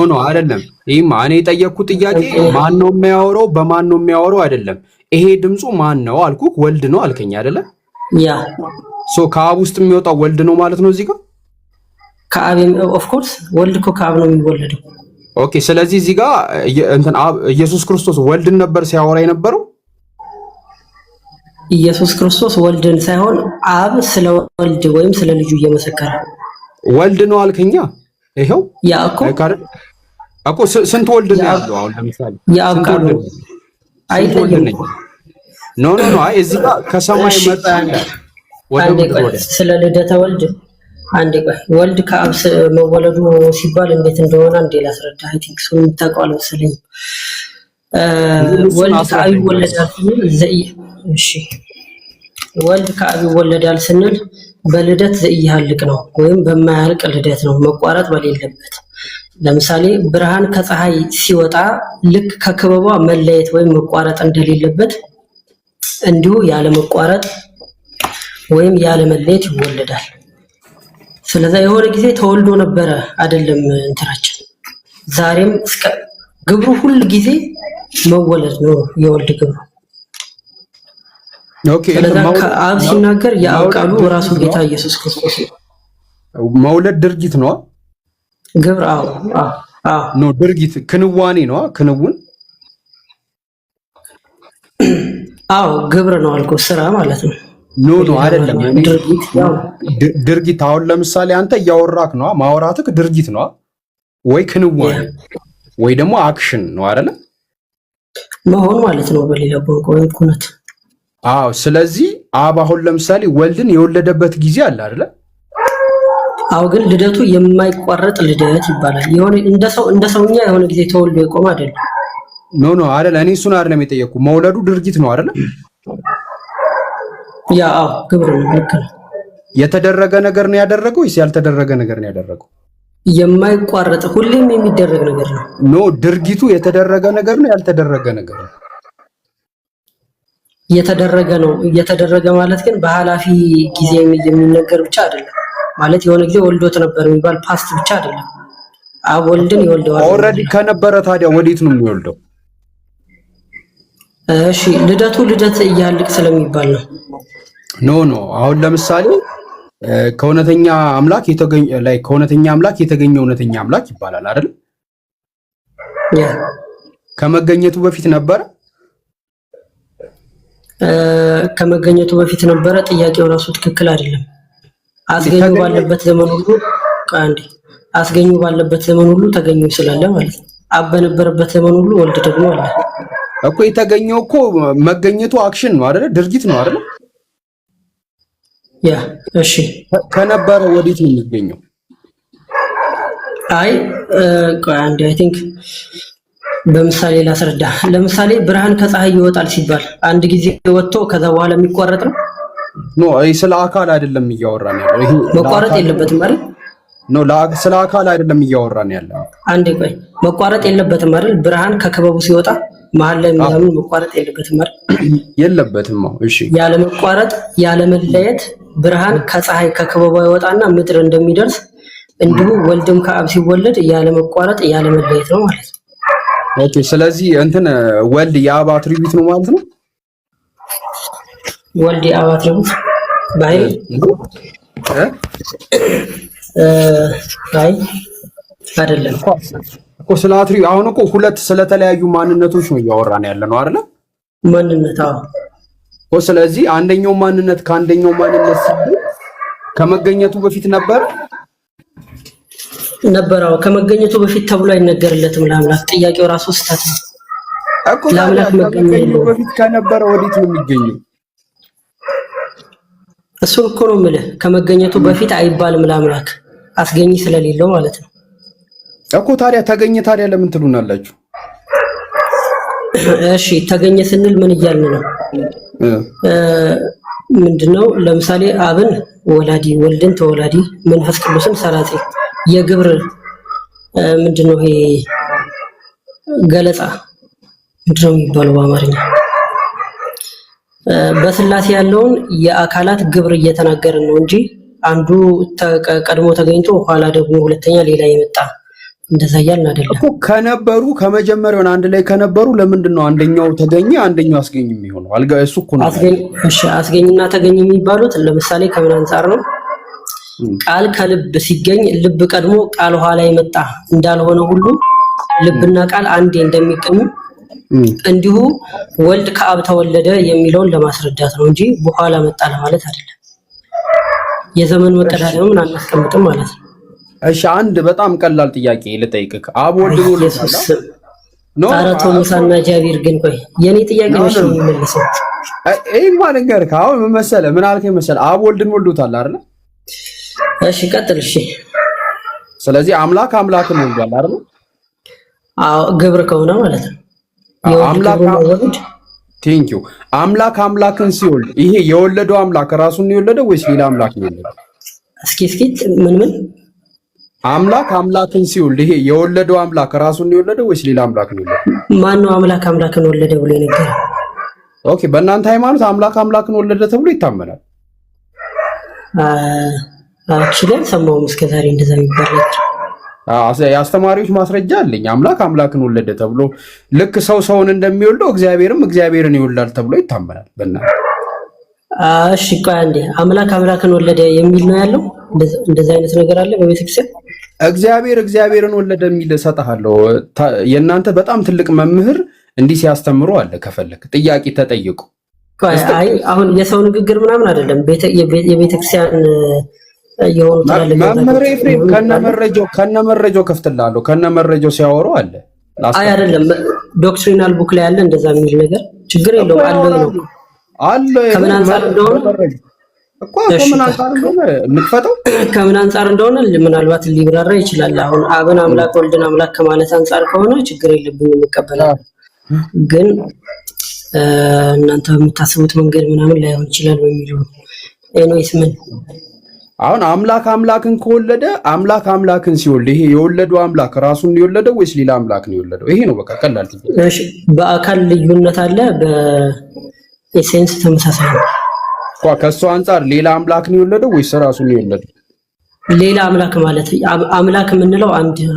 Speaker 1: ኖ አይደለም። ይሄማ እኔ የጠየቅኩት ጥያቄ ማን ነው የሚያወራው በማን ነው የሚያወራው አይደለም። ይሄ ድምፁ ማን ነው አልኩህ፣ ወልድ ነው አልከኝ አይደለ? ያ ከአብ ውስጥ የሚወጣው ወልድ ነው ማለት ነው። እዚህ ጋር
Speaker 4: ከአብ ኦፍ ኮርስ ወልድ እኮ ከአብ ነው የሚወለደው።
Speaker 1: ኦኬ ስለዚህ እዚህ ጋር እንትን ኢየሱስ ክርስቶስ ወልድን ነበር ሲያወራ የነበረው።
Speaker 4: ኢየሱስ ክርስቶስ ወልድን ሳይሆን አብ ስለ ወልድ ወይም ስለ ልጁ እየመሰከረ
Speaker 1: ወልድ ነው አልከኛ። ይሄው
Speaker 4: ያ
Speaker 1: እኮ ስንት ወልድ ነው ያለው? አሁን ለምሳሌ
Speaker 4: የአብ ቃል አይደለም።
Speaker 1: ኖ አይ እዚህ ጋር ከሰማይ መጣ ወደ
Speaker 4: ስለ ልደተ ወልድ አንዴ ቆይ። ወልድ ከአብ መወለዱ ሲባል እንዴት እንደሆነ አንዴ ላስረዳ። አይ ቲንክ ሶ የምታውቀው መሰለኝ። ወልድ ከአብ ይወለዳል ስንል እሺ ወልድ ከአብ ይወለዳል ስንል በልደት ዘኢያልቅ ነው ወይም በማያልቅ ልደት ነው፣ መቋረጥ በሌለበት። ለምሳሌ ብርሃን ከፀሐይ ሲወጣ ልክ ከክበቧ መለየት ወይም መቋረጥ እንደሌለበት እንዲሁ ያለ መቋረጥ ወይም ያለ መለየት ይወለዳል። ስለዚህ የሆነ ጊዜ ተወልዶ ነበረ አይደለም እንትራችን። ዛሬም እስከ ግብሩ ሁሉ ጊዜ መወለድ ነው የወልድ ግብሩ።
Speaker 1: ኦኬ
Speaker 4: ከአብ ሲናገር የአብ ቃሉ ራሱ ጌታ ኢየሱስ ክርስቶስ ነው።
Speaker 1: መውለድ ድርጊት ነው።
Speaker 4: ግብር
Speaker 1: ኖ ድርጊት ክንዋኔ ነው። ክንውን
Speaker 4: ግብር ነው አልኩ፣ ስራ ማለት ነው።
Speaker 1: ኖ አይደለም። ድርጊት አሁን ለምሳሌ አንተ እያወራክ ነው፣ ማውራትክ ድርጊት ነው ወይ ክንዋኔ ወይ ደግሞ አክሽን ነው አይደለ?
Speaker 4: መሆን ማለት ነው በሌላ ቋንቋ ወይ ኩነት።
Speaker 1: አዎ። ስለዚህ አብ አሁን ለምሳሌ ወልድን የወለደበት ጊዜ አለ አይደለ?
Speaker 4: አዎ። ግን ልደቱ የማይቋረጥ ልደት ይባላል። የሆነ እንደ ሰውኛ የሆነ ጊዜ ተወልዶ የቆመ አይደለም።
Speaker 1: ኖ አይደለ። እኔ እሱን አይደለም የጠየቅኩ። መውለዱ ድርጊት ነው አይደለ?
Speaker 4: ያ አዎ፣ ግብር ነው። ልክ ነው።
Speaker 1: የተደረገ ነገር ነው ያደረገው ወይስ ያልተደረገ ነገር ነው ያደረገው?
Speaker 4: የማይቋረጥ ሁሌም የሚደረግ ነገር ነው።
Speaker 1: ኖ ድርጊቱ የተደረገ ነገር ነው ያልተደረገ ነገር ነው?
Speaker 4: የተደረገ ነው። የተደረገ ማለት ግን በኃላፊ ጊዜ የሚነገር ብቻ አይደለም። ማለት የሆነ ጊዜ ወልዶት ነበር የሚባል ፓስት ብቻ አይደለም። አብ ወልድን ይወልደዋል።
Speaker 1: ኦልሬዲ ከነበረ ታዲያ ወዴት ነው የሚወልደው?
Speaker 4: እሺ ልደቱ ልደት እያልቅ ስለሚባል ነው።
Speaker 1: ኖ አሁን ለምሳሌ ከእውነተኛ አምላክ የተገኘ እውነተኛ አምላክ ይባላል አይደል? ከመገኘቱ በፊት ነበረ?
Speaker 4: ከመገኘቱ በፊት ነበረ። ጥያቄው ራሱ ትክክል አይደለም። አስገኙ ባለበት ዘመን ሁሉ ተገኙ ስላለ ማለት ነው። አብ በነበረበት ዘመን ሁሉ ወልድ ደግሞ አለ
Speaker 1: እኮ። የተገኘው እኮ መገኘቱ አክሽን ነው አይደል? ድርጊት ነው አይደል?
Speaker 4: ያ እሺ።
Speaker 1: ከነበረ ወዴት ነው የሚገኘው?
Speaker 4: አይ ቲንክ በምሳሌ ላስረዳ። ለምሳሌ ብርሃን ከፀሐይ ይወጣል ሲባል አንድ ጊዜ ወጥቶ ከዛ በኋላ የሚቋረጥ ነው?
Speaker 1: ኖ ስለ አካል አይደለም እያወራን ያለው። ይሄ
Speaker 4: መቋረጥ የለበትም አይደል?
Speaker 1: ኖ ስለ አካል አይደለም እያወራን ያለው።
Speaker 4: አንዴ ቆይ፣ መቋረጥ የለበትም አይደል? ብርሃን ከክበቡ ሲወጣ መሀል ላይ ምናምን መቋረጥ የለበትም አይደል?
Speaker 1: የለበትም። እሺ። ያለ
Speaker 4: መቋረጥ ያለ መለየት ብርሃን ከፀሐይ ከክበቡ ይወጣና ምድር እንደሚደርስ እንዲሁ ወልድም ከአብ ሲወለድ ያለ መቋረጥ ያለ መለየት ነው ማለት ነው።
Speaker 1: ኦኬ። ስለዚህ ወልድ የአብ አትሪቢዩት ነው ማለት ነው።
Speaker 4: ወልድ የአብ አትሪቢዩት ባይ አይደለም
Speaker 1: እኮ ስለ አትሪቢዩት። አሁን እኮ ሁለት ስለተለያዩ ማንነቶች ነው እያወራን ያለ ነው አይደል?
Speaker 4: ማንነት
Speaker 1: እኮ ስለዚህ አንደኛው ማንነት ከአንደኛው ማንነት ከመገኘቱ በፊት ነበር። ከመገኘቱ በፊት ተብሎ አይነገርለትም ለአምላክ። ጥያቄው ራሱ ስህተት ነው እኮ። ለአምላክ ከመገኘቱ በፊት ከነበረ ወዴት ነው የሚገኘው?
Speaker 4: እሱን እኮ ነው የምልህ። ከመገኘቱ በፊት አይባልም ለአምላክ፣ አስገኝ ስለሌለው ማለት ነው
Speaker 1: እኮ። ታዲያ ተገኘ፣ ታዲያ ለምን ትሉናላችሁ?
Speaker 4: እሺ ተገኘ ስንል ምን እያልን ነው? ምንድነው? ለምሳሌ አብን ወላዲ፣ ወልድን ተወላዲ፣ መንፈስ ቅዱስን ሰራጺ። የግብር ምንድነው ይሄ ገለጻ ምንድነው የሚባለው በአማርኛ? በስላሴ ያለውን የአካላት ግብር እየተናገርን ነው እንጂ አንዱ ቀድሞ ተገኝቶ ኋላ ደግሞ ሁለተኛ ሌላ የመጣ እንደዛ እያልን አይደለም
Speaker 1: እኮ። ከነበሩ ከመጀመሪያው አንድ ላይ ከነበሩ ለምንድን ነው አንደኛው ተገኘ አንደኛው አስገኝ የሚሆነው? እሱ እኮ ነው።
Speaker 4: አስገኝና ተገኝ የሚባሉት ለምሳሌ ከምን አንፃር ነው? ቃል ከልብ ሲገኝ ልብ ቀድሞ ቃል ኋላ የመጣ እንዳልሆነ ሁሉ ልብና ቃል አንዴ እንደሚገኙ እንዲሁ ወልድ ከአብ ተወለደ የሚለውን ለማስረዳት ነው እንጂ በኋላ መጣ ለማለት አይደለም። የዘመን መቀዳደምን አናስቀምጥም ማለት ነው።
Speaker 1: እሺ አንድ በጣም ቀላል ጥያቄ ልጠይቅህ። አብ ወልድ ወልዶታል ነው?
Speaker 4: አራቶ ሙሳና ጃቢር ግን ቆይ የኔ ጥያቄ ነው የሚመለሰው።
Speaker 1: እይ ማለት ጋር ካው መሰለህ ምን አልከኝ መሰለህ? አብ ወልድን ወልዶታል አይደል?
Speaker 4: እሺ ቀጥል። እሺ
Speaker 1: ስለዚህ አምላክ አምላክን ወልዷል አይደል?
Speaker 4: አዎ ግብር ከሆነ ማለት ነው።
Speaker 1: አምላክ አምላክን ሲወልድ ይሄ የወለደው አምላክ ራሱን ነው የወለደው ወይስ ሌላ አምላክ ነው የወለደው?
Speaker 4: እስኪ ምን
Speaker 1: አምላክ አምላክን ሲወልድ ይሄ የወለደው አምላክ ራሱን ነው የወለደው ወይስ ሌላ አምላክ ነው የወለደው?
Speaker 4: ማን ነው አምላክን ወለደ ብሎ የነገረው?
Speaker 1: ኦኬ። በእናንተ ሃይማኖት አምላክን ወለደ ተብሎ ይታመናል?
Speaker 4: አክቹዋሊ ሰማሁም እስከዛሬ እንደዛ የሚባል
Speaker 1: የአስተማሪዎች ማስረጃ አለኝ። አምላክን ወለደ ተብሎ ልክ ሰውን እንደሚወልደው እግዚአብሔርን ይወልዳል ተብሎ ይታመናል በእናንተ።
Speaker 4: እሺ ቆይ አንዴ፣ አምላክን ወለደ የሚል ነው ያለው? እንደዛ አይነት ነገር አለ በቤተክርስቲያን?
Speaker 1: እግዚአብሔርን ወለደ የሚል እሰጥሃለሁ። የእናንተ በጣም ትልቅ መምህር እንዲህ ሲያስተምሩ አለ። ከፈለክ ጥያቄ ተጠይቁ።
Speaker 4: አይ አሁን የሰው ንግግር ምናምን አይደለም። የቤተክርስቲያን የሆኑ ታላላቅ
Speaker 1: መምህር ኤፍሬም ከነመረጃው ከፍትላለሁ ከነመረጃው ሲያወሩ አለ።
Speaker 4: አይ አይደለም ዶክትሪናል ቡክ ላይ አለ እንደዛ የሚል ነገር ችግር የለውም አለ ከምን አንፃር እንደሆነ
Speaker 1: እኮ
Speaker 4: ከምን አንፃር እንደሆነ ምናልባት ሊብራራ ይችላል። አሁን አብን አምላክ ወልድን አምላክ ከማለት አንፃር ከሆነ ችግር የለብኝም እቀበላለሁ። ግን እናንተ የምታስቡት መንገድ ምናምን ላይሆን ይችላል በሚሉ ኤኒዌይስ ምን
Speaker 1: አሁን አምላክ አምላክን ከወለደ አምላክ አምላክን ሲወልድ ይሄ የወለደው አምላክ ራሱን የወለደው ወይስ ሌላ አምላክ ነው የወለደው? ይሄ ነው በቃ ቀላል።
Speaker 4: እሺ በአካል ልዩነት አለ፣ በኤሴንስ ተመሳሳይ ነው።
Speaker 1: ከእሱ አንፃር ሌላ አምላክ ነው የወለደው ወይስ ራሱን ነው የወለደው?
Speaker 4: ሌላ አምላክ ማለት አምላክ የምንለው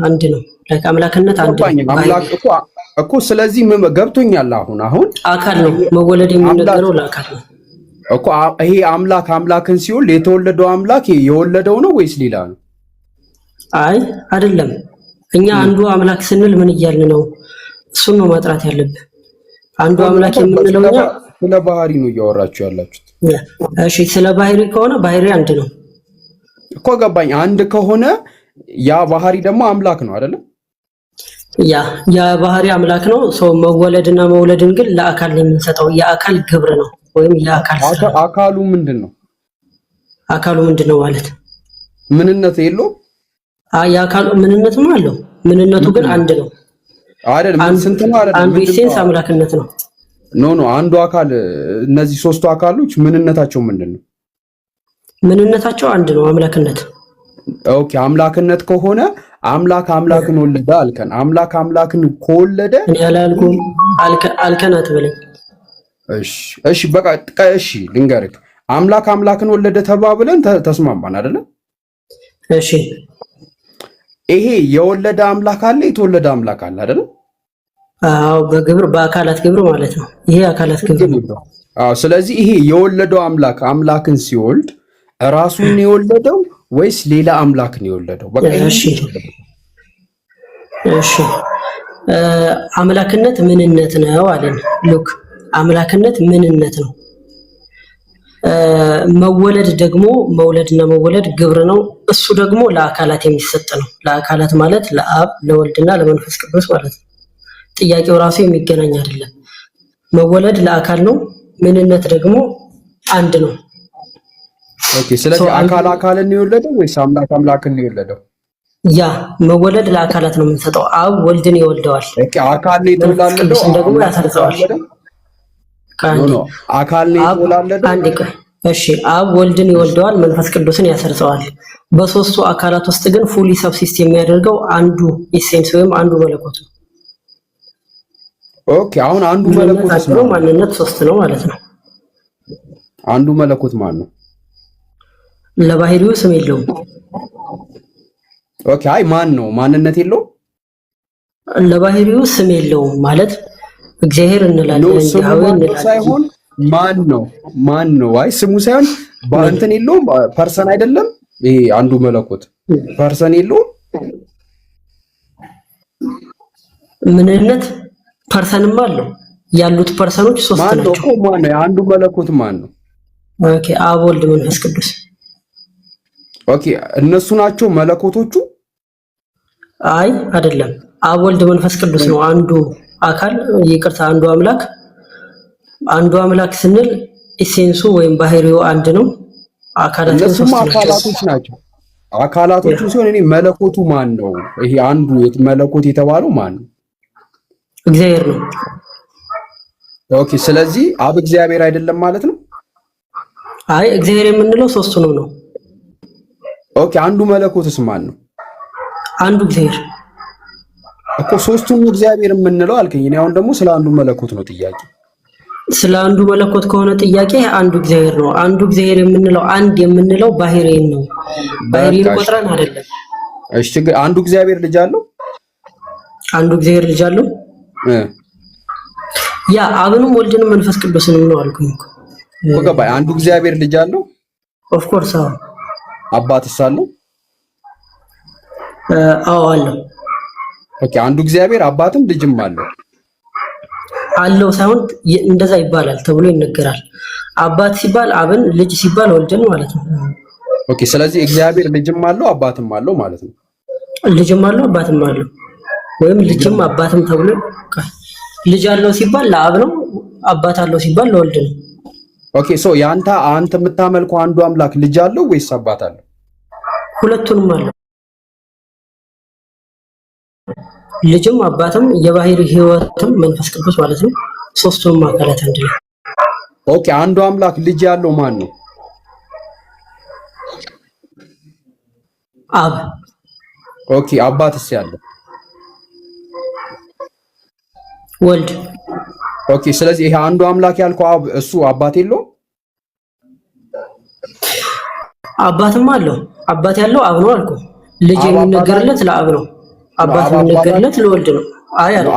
Speaker 4: አንድ ነው። ላይክ አምላክነት አንድ ነው።
Speaker 1: አምላክ እኮ ስለዚህ ገብቶኛል። አሁን
Speaker 4: አካል ነው መወለድ የሚነገረው ለአካል ነው
Speaker 1: እኮ። ይሄ አምላክ አምላክን ሲወልድ የተወለደው አምላክ የወለደው ነው ወይስ ሌላ ነው?
Speaker 4: አይ አይደለም። እኛ አንዱ አምላክ ስንል ምን እያልን ነው? እሱን ነው ማጥራት ያለብን። አንዱ አምላክ የምንለው እኛ
Speaker 1: ስለ ባህሪ ነው እያወራችሁ ያላችሁት።
Speaker 4: እሺ ስለ ባህሪ ከሆነ ባህሪ አንድ ነው
Speaker 1: እኮ ገባኝ። አንድ ከሆነ ያ ባህሪ ደግሞ አምላክ ነው አይደለም?
Speaker 4: ያ ባህሪ አምላክ ነው። ሰው መወለድና መውለድን ግን ለአካል ነው የምንሰጠው። የአካል ግብር ነው ወይም የአካል ስራ።
Speaker 1: አካሉ ምንድነው?
Speaker 4: አካሉ ምንድነው ማለት
Speaker 1: ምንነት የለውም?
Speaker 4: የአካሉ ምንነትም አለው። ምንነቱ ግን አንድ ነው
Speaker 1: አይደል? ምን ስንት ነው አይደል?
Speaker 4: አንዱ ኢሴንስ አምላክነት ነው።
Speaker 1: ኖ አንዱ አካል እነዚህ ሶስቱ አካሎች ምንነታቸው ምንድነው?
Speaker 4: ምንነታቸው አንድ ነው፣ አምላክነት።
Speaker 1: ኦኬ አምላክነት ከሆነ አምላክ አምላክን ወለደ አልከን። አምላክ አምላክን ከወለደ
Speaker 4: እኔ አላልኩም አልከን አትበለኝ።
Speaker 1: እሺ በቃ እሺ ልንገርህ። አምላክ አምላክን ወለደ ተባብለን ተስማማን አይደለ?
Speaker 4: እሺ
Speaker 1: ይሄ የወለደ አምላክ አለ፣ የተወለደ አምላክ አለ አይደለ?
Speaker 4: አዎ በግብር በአካላት ግብር ማለት ነው። ይሄ አካላት ግብር ነው።
Speaker 1: አዎ ስለዚህ ይሄ የወለደው አምላክ አምላክን ሲወልድ ራሱን የወለደው ወይስ ሌላ አምላክ ነው የወለደው? በቃ
Speaker 4: እሺ አምላክነት ምንነት ነው አለን። ሉክ አምላክነት ምንነት ነው። መወለድ ደግሞ መውለድና መወለድ ግብር ነው። እሱ ደግሞ ለአካላት የሚሰጥ ነው። ለአካላት ማለት ለአብ ለወልድና ለመንፈስ ቅዱስ ማለት ነው። ጥያቄው ራሱ የሚገናኝ አይደለም። መወለድ ለአካል ነው፣ ምንነት ደግሞ አንድ ነው።
Speaker 1: ኦኬ ስለዚህ አካልን ነው የወለደው ወይስ አምላክ አምላክን ነው የወለደው?
Speaker 4: ያ መወለድ ለአካላት ነው የምንሰጠው። አብ ወልድን ይወልደዋል።
Speaker 1: ኦኬ አካል ነው የተወላለደው
Speaker 4: ደግሞ ያሰርጸዋል።
Speaker 1: አካል ነው የተወላለደው።
Speaker 4: አንድ ቀን እሺ አብ ወልድን ይወልደዋል፣ መንፈስ ቅዱስን ያሰርጸዋል። በሶስቱ አካላት ውስጥ ግን ፉሊ ሰብሲስት የሚያደርገው አንዱ ኢሴንስ ወይም አንዱ መለኮት ነው።
Speaker 1: ኦኬ አሁን አንዱ መለኮት
Speaker 4: ነው ማንነት ሶስት ነው ማለት ነው።
Speaker 1: አንዱ መለኮት ማን ነው?
Speaker 4: ለባህሪው ስም የለውም።
Speaker 1: ኦኬ አይ ማን ነው? ማንነት የለውም።
Speaker 4: ለባህሪው ስም የለውም ማለት እግዚአብሔር እንላለን ያው እንላለን
Speaker 1: ሳይሆን ማን ነው? አይ ስሙ ሳይሆን በእንትን የለውም። ፐርሰን አይደለም ይሄ አንዱ መለኮት ፐርሰን የለውም።
Speaker 4: ምንነት ፐርሰንም አለው። ያሉት ፐርሰኖች ሶስት ናቸው።
Speaker 1: ማን ነው? አንዱ መለኮት ማን ነው?
Speaker 4: ኦኬ አብ ወልድ መንፈስ ቅዱስ።
Speaker 1: ኦኬ እነሱ ናቸው መለኮቶቹ?
Speaker 4: አይ አይደለም። አብ ወልድ መንፈስ ቅዱስ ነው አንዱ አካል። ይቅርታ አንዱ አምላክ። አንዱ አምላክ ስንል ኢሴንሱ ወይም ባህሪው አንድ ነው። አካላቱ ሶስት
Speaker 1: አካላቶች ናቸው። አካላቶቹ ሲሆን እኔ መለኮቱ ማን ነው? ይሄ አንዱ መለኮት የተባለው ማን ነው?
Speaker 4: እግዚአብሔር ነው።
Speaker 1: ኦኬ ስለዚህ አብ እግዚአብሔር አይደለም ማለት ነው?
Speaker 4: አይ እግዚአብሔር የምንለው ሶስቱንም ነው።
Speaker 1: ኦኬ አንዱ መለኮትስ ማን ነው?
Speaker 4: አንዱ እግዚአብሔር
Speaker 1: እኮ ሶስቱም እግዚአብሔር የምንለው አልከኝ። እኔ አሁን ደግሞ ስለ አንዱ መለኮት ነው ጥያቄ።
Speaker 4: ስለ አንዱ መለኮት ከሆነ ጥያቄ አንዱ እግዚአብሔር ነው። አንዱ እግዚአብሔር የምንለው አንድ የምንለው ባህሪን ነው። ባህሪን ቆጥረን አይደለም።
Speaker 1: እሺ አንዱ እግዚአብሔር ልጅ አለው?
Speaker 4: አንዱ እግዚአብሔር ልጅ አለው? ያ አብንም ወልድንም መንፈስ ቅዱስንም ነው አልኩኝ እኮ
Speaker 1: ገባኝ። አንዱ እግዚአብሔር ልጅ አለው?
Speaker 4: ኦፍ ኮርስ አዎ።
Speaker 1: አባትስ አለው?
Speaker 4: አዎ አለው።
Speaker 1: ኦኬ አንዱ እግዚአብሔር አባትም ልጅም አለው?
Speaker 4: አለው ሳይሆን እንደዛ ይባላል ተብሎ ይነገራል። አባት ሲባል አብን፣ ልጅ ሲባል ወልድን ማለት ነው።
Speaker 1: ኦኬ። ስለዚህ እግዚአብሔር ልጅም አለው አባትም አለው ማለት ነው።
Speaker 4: ልጅም አለው አባትም አለው፣ ወይም ልጅም አባትም ተብሎ ልጅ አለው ሲባል ለአብ ነው፣ አባት አለው ሲባል ለወልድ ነው።
Speaker 1: ኦኬ። አንተ የምታመልከው አንዱ አምላክ ልጅ አለው ወይስ አባት አለው?
Speaker 4: ሁለቱንም አለው። ልጅም አባትም የባህሪ ህይወትም መንፈስ ቅዱስ ማለት ነው። ሶስቱንም አካላት አንድ ላይ።
Speaker 1: ኦኬ። አንዱ አምላክ ልጅ ያለው ማን ነው?
Speaker 4: አብ።
Speaker 1: ኦኬ። አባትስ ያለው?
Speaker 4: ወልድ።
Speaker 1: ኦኬ። ስለዚህ ይሄ አንዱ አምላክ ያልከው አብ እሱ አባት የለውም?
Speaker 4: አባትም አለው። አባት ያለው አብ ነው አልኩ። ልጅ የሚነገርለት ለአብ ነው። አባት የሚነገርለት ለወልድ ነው።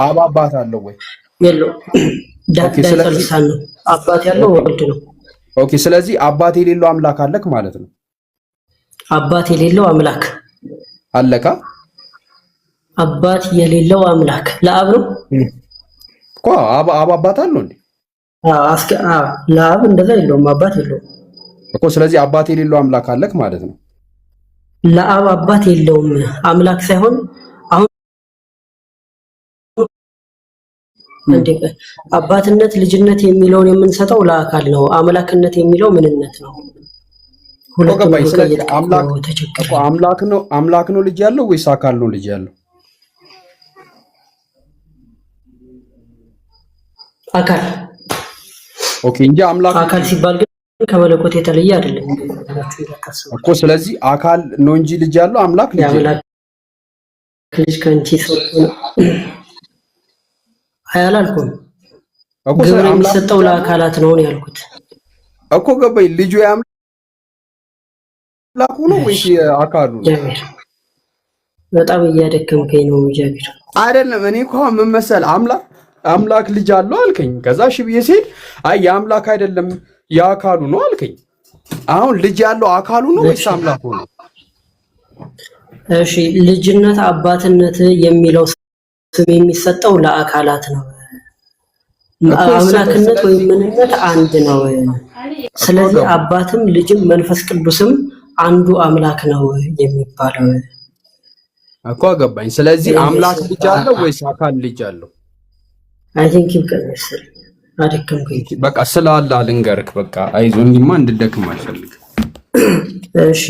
Speaker 1: አብ አባት አለው ወይ?
Speaker 4: የለው። ዳይተልሳን ነው። አባት ያለው ወልድ ነው።
Speaker 1: ኦኬ። ስለዚህ አባት የሌለው አምላክ አለክ ማለት ነው።
Speaker 4: አባት የሌለው አምላክ
Speaker 1: አለካ?
Speaker 4: አባት የሌለው አምላክ ለአብ ነው
Speaker 1: እኮ። አብ አባት አለው እንዴ?
Speaker 4: ለአብ እንደዛ የለውም፣ አባት የለውም
Speaker 1: እኮ። ስለዚህ አባት የሌለው አምላክ አለክ ማለት ነው።
Speaker 4: ለአብ አባት የለውም አምላክ ሳይሆን አሁን አባትነት ልጅነት የሚለውን የምንሰጠው ለአካል ነው። አምላክነት የሚለው ምንነት ነው።
Speaker 1: አምላክ ነው ልጅ ያለው ወይስ አካል ነው ልጅ ያለው?
Speaker 4: አካል።
Speaker 1: ኦኬ። እንጂ
Speaker 4: አካል ሲባል ግን ከመለኮት የተለየ አይደለም
Speaker 1: እኮ። ስለዚህ አካል ነው እንጂ ልጅ ያለው አምላክ ልጅ
Speaker 4: ከንቺ ሰው አያላልኩም
Speaker 1: እኮ።
Speaker 4: ግብር የሚሰጠው ለአካላት ነው ያልኩት
Speaker 1: እኮ። ገባኝ። ልጁ ያምላኩ ነው ወይስ አካሉ ነው?
Speaker 4: በጣም እያደከምከኝ ነው ጃቢር።
Speaker 1: አይደለም። እኔ እኮ ምን መሰለህ አምላክ ልጅ አለው አልከኝ። ከዛ እሺ ብዬ ሲል አይ የአምላክ አይደለም የአካሉ ነው አልከኝ። አሁን ልጅ ያለው አካሉ ነው ወይስ አምላኩ ነው?
Speaker 4: እሺ ልጅነት አባትነት የሚለው ስም የሚሰጠው ለአካላት ነው። አምላክነት ወይም ምንነት አንድ ነው። ስለዚህ አባትም ልጅም መንፈስ ቅዱስም አንዱ አምላክ ነው የሚባለው
Speaker 1: እኮ። ገባኝ። ስለዚህ አምላክ ልጅ አለው ወይስ አካል ልጅ አለው?
Speaker 4: አይ ቲንክ ይቀርሳል። አደከምከኝ።
Speaker 1: በቃ ስላላ ልንገርክ። በቃ አይዞህ፣ እንዲማ እንድደክም አልፈልግም።
Speaker 4: እሺ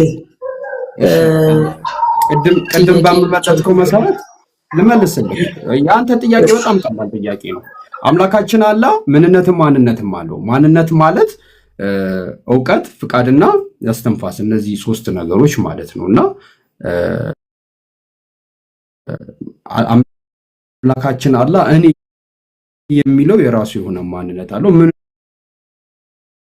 Speaker 1: ቅድም ባመጣጥከው መሰረት ልመልስልህ። የአንተ ጥያቄ በጣም ቀላል ጥያቄ ነው። አምላካችን አላህ ምንነትም ማንነትም አለው። ማንነት ማለት እውቀት፣ ፍቃድና እስትንፋስ፣ እነዚህ ሶስት ነገሮች ማለት ነውና አምላካችን አላህ እኔ የሚለው የራሱ የሆነ ማንነት አለው።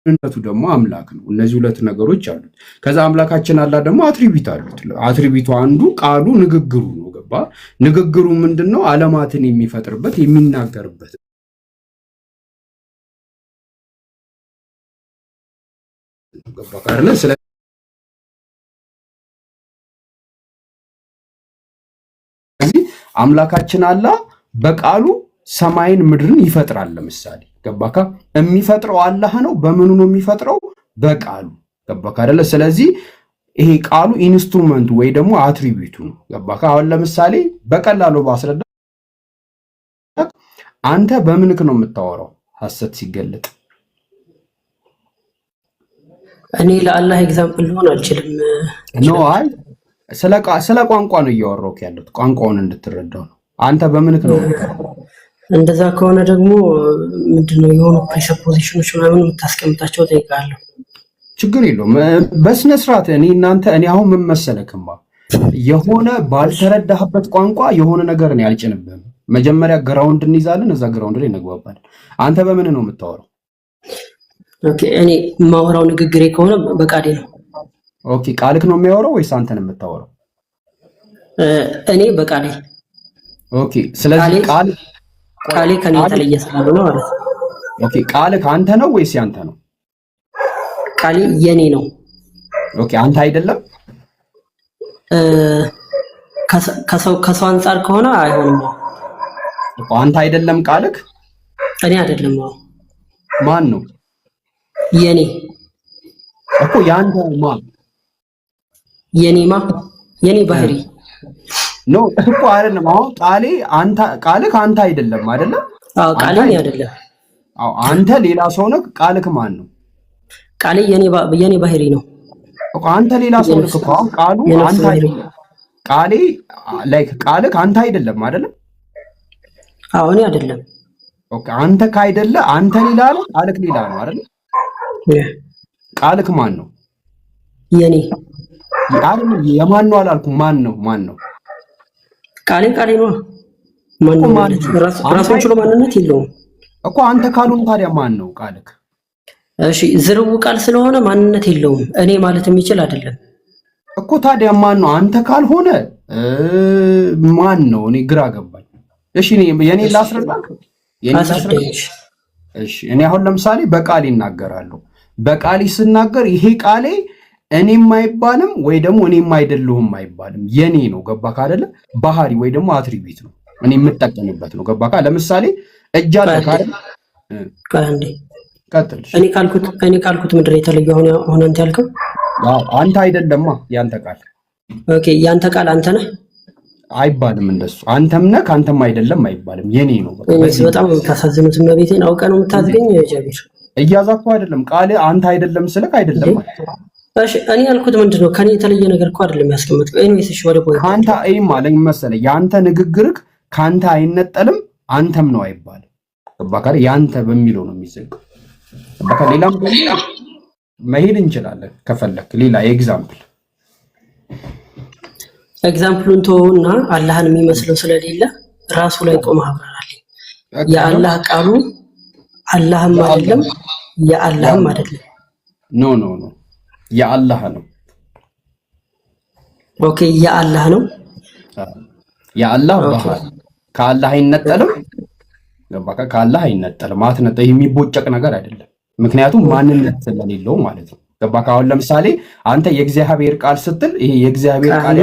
Speaker 1: ምንነቱ ደግሞ አምላክ ነው። እነዚህ ሁለት ነገሮች አሉት። ከዛ አምላካችን አላህ ደግሞ አትሪቢዩት አሉት። አትሪቢዩቱ አንዱ ቃሉ ንግግሩ ነው። ገባ? ንግግሩ ምንድነው? ዓለማትን የሚፈጥርበት የሚናገርበት ገባ ካለ ስለዚህ አምላካችን አላህ በቃሉ ሰማይን ምድርን ይፈጥራል። ለምሳሌ ገባካ? የሚፈጥረው አላህ ነው። በምኑ ነው የሚፈጥረው? በቃሉ ገባካ አይደለ? ስለዚህ ይሄ ቃሉ ኢንስትሩመንቱ ወይ ደግሞ አትሪቢዩቱ ነው። ገባካ? አሁን ለምሳሌ በቀላሉ ባስረዳ፣ አንተ በምንክ ነው የምታወራው ሐሰት ሲገለጥ?
Speaker 4: እኔ ለአላህ ኤግዛምፕል ሊሆን አልችልም።
Speaker 1: ኖ አይ ስለ ቋንቋ ነው እያወራሁት ያለሁት። ቋንቋውን እንድትረዳው ነው። አንተ በምንክ ነው?
Speaker 4: እንደዛ ከሆነ ደግሞ ምንድነው የሆኑ ፕሪሰፖዚሽኖች ምናምን የምታስቀምጣቸው ጠይቃለሁ።
Speaker 1: ችግር የለውም። በስነ ስርዓት እኔ አሁን ምን መሰለክማ፣ የሆነ ባልተረዳህበት ቋንቋ የሆነ ነገር ነው ያልጭንብህም። መጀመሪያ ግራውንድ እንይዛለን፣ እዛ ግራውንድ ላይ እንግባባለን። አንተ በምን ነው የምታወራው?
Speaker 4: ኦኬ እኔ የማወራው ንግግሬ ከሆነ በቃሌ ነው።
Speaker 1: ኦኬ ቃልክ ነው የሚያወራው ወይስ አንተ ነው የምታወራው?
Speaker 4: እኔ በቃሌ።
Speaker 1: ኦኬ ስለዚህ
Speaker 4: ቃሌ ከኔ የተለየ ስላልሆነ ማለት ነው።
Speaker 1: ኦኬ ቃልክ አንተ ነው ወይስ ያንተ ነው?
Speaker 4: ቃሌ የኔ ነው።
Speaker 1: ኦኬ አንተ አይደለም?
Speaker 4: ከሰው አንፃር ከሆነ አይሆንም።
Speaker 1: አንተ አይደለም ቃልክ?
Speaker 4: እኔ አይደለም።
Speaker 1: ማን ነው?
Speaker 4: የኔ
Speaker 1: እኮ ያንተ ማን?
Speaker 4: የኔ ባህሪ
Speaker 1: ነው እኮ አይደለም። አሁን ቃልህ አንተ አይደለም አይደለ?
Speaker 4: አዎ ቃሌ አይደለም።
Speaker 1: አዎ አንተ ሌላ ሰው ነህ። ቃልህ ማን ነው?
Speaker 4: ቃሌ የኔ ባህሪ ነው
Speaker 1: እኮ አንተ ሌላ ሰው ነህ እኮ። አሁን ቃሉ አንተ አይደለም። ቃልህ አንተ አይደለም አይደለ?
Speaker 4: አዎ እኔ አይደለም።
Speaker 1: ኦኬ አንተ ካይደለ አንተ ሌላ ነው፣ ቃልህ ሌላ ነው አይደለ? ቃልህ ማን ነው?
Speaker 4: የኔ
Speaker 1: የማን ነው አላልኩም። ማን ነው? ቃሌ
Speaker 4: ነው። ማን ራሱን ችሎ ማንነት የለውም
Speaker 1: እኮ። አንተ ካልሆነ ታዲያ ማን ነው ቃልህ?
Speaker 4: እሺ ዝርው ቃል ስለሆነ ማንነት የለውም። እኔ ማለት የሚችል አይደለም
Speaker 1: እኮ። ታዲያ ማን ነው? አንተ ካልሆነ ማን ነው? እኔ ግራ ገባኝ። እሺ የኔ ላስረዳ። እሺ እኔ አሁን ለምሳሌ በቃል ይናገራሉ። በቃል ስናገር ይሄ ቃሌ እኔም አይባልም ወይ ደግሞ እኔም አይደለሁም አይባልም። የኔ ነው። ገባካ አይደለ? ባህሪ ወይ ደግሞ አትሪቢዩት ነው። እኔ የምጠቀምበት ነው። ገባካ? ለምሳሌ እጅ አለ ካለ
Speaker 4: አንዴ ቀጥል። እኔ ካልኩት ምንድን ነው የተለየ ሆነ አንተ ያልከው?
Speaker 1: አንተ አይደለማ ያንተ ቃል።
Speaker 4: ኦኬ ያንተ ቃል አንተ ነህ
Speaker 1: አይባልም። እንደሱ አንተም ነህ ካንተም አይደለም አይባልም። የኔ ነው።
Speaker 4: በጣም የምታሳዝኑት እመቤቴን አውቀህ ነው የምታዝገኝ። ጃቢር
Speaker 1: እያዛኩ አይደለም። ቃል አንተ አይደለም ስልክ አይደለም ማለት ነው።
Speaker 4: እሺ እኔ ያልኩት ምንድን ነው? ከኔ የተለየ ነገር እኮ አይደለም ያስቀመጥከው። ኤኒዌይስ እሺ ወደ ቦይ
Speaker 1: ካንተ አለኝ መሰለህ። ያንተ ንግግርህ ካንተ አይነጠልም አንተም ነው አይባልም። ገባህ? ያንተ በሚለው ነው የሚዘጋው። ገባህ? ሌላም መሄድ እንችላለን ከፈለክ። ሌላ ኤግዛምፕሉን ተወውና አላህን የሚመስለው ስለሌለ ራሱ ላይ ቆመህ አብራራልኝ። የአላህ ቃሉ አላህም አይደለም የአላህም አይደለም። ኖ የአላህ ነው።
Speaker 4: ኦኬ የአላህ ነው።
Speaker 1: የአላህ ባህል ከአላህ አይነጠልም። ገባህ? ከአላህ አይነጠልም። አትነጠል የሚቦጨቅ ነገር አይደለም። ምክንያቱም ማንነት ስለሌለው ማለት ነው። ገባህ? አሁን ለምሳሌ አንተ የእግዚአብሔር ቃል ስትል ይሄ የእግዚአብሔር ቃል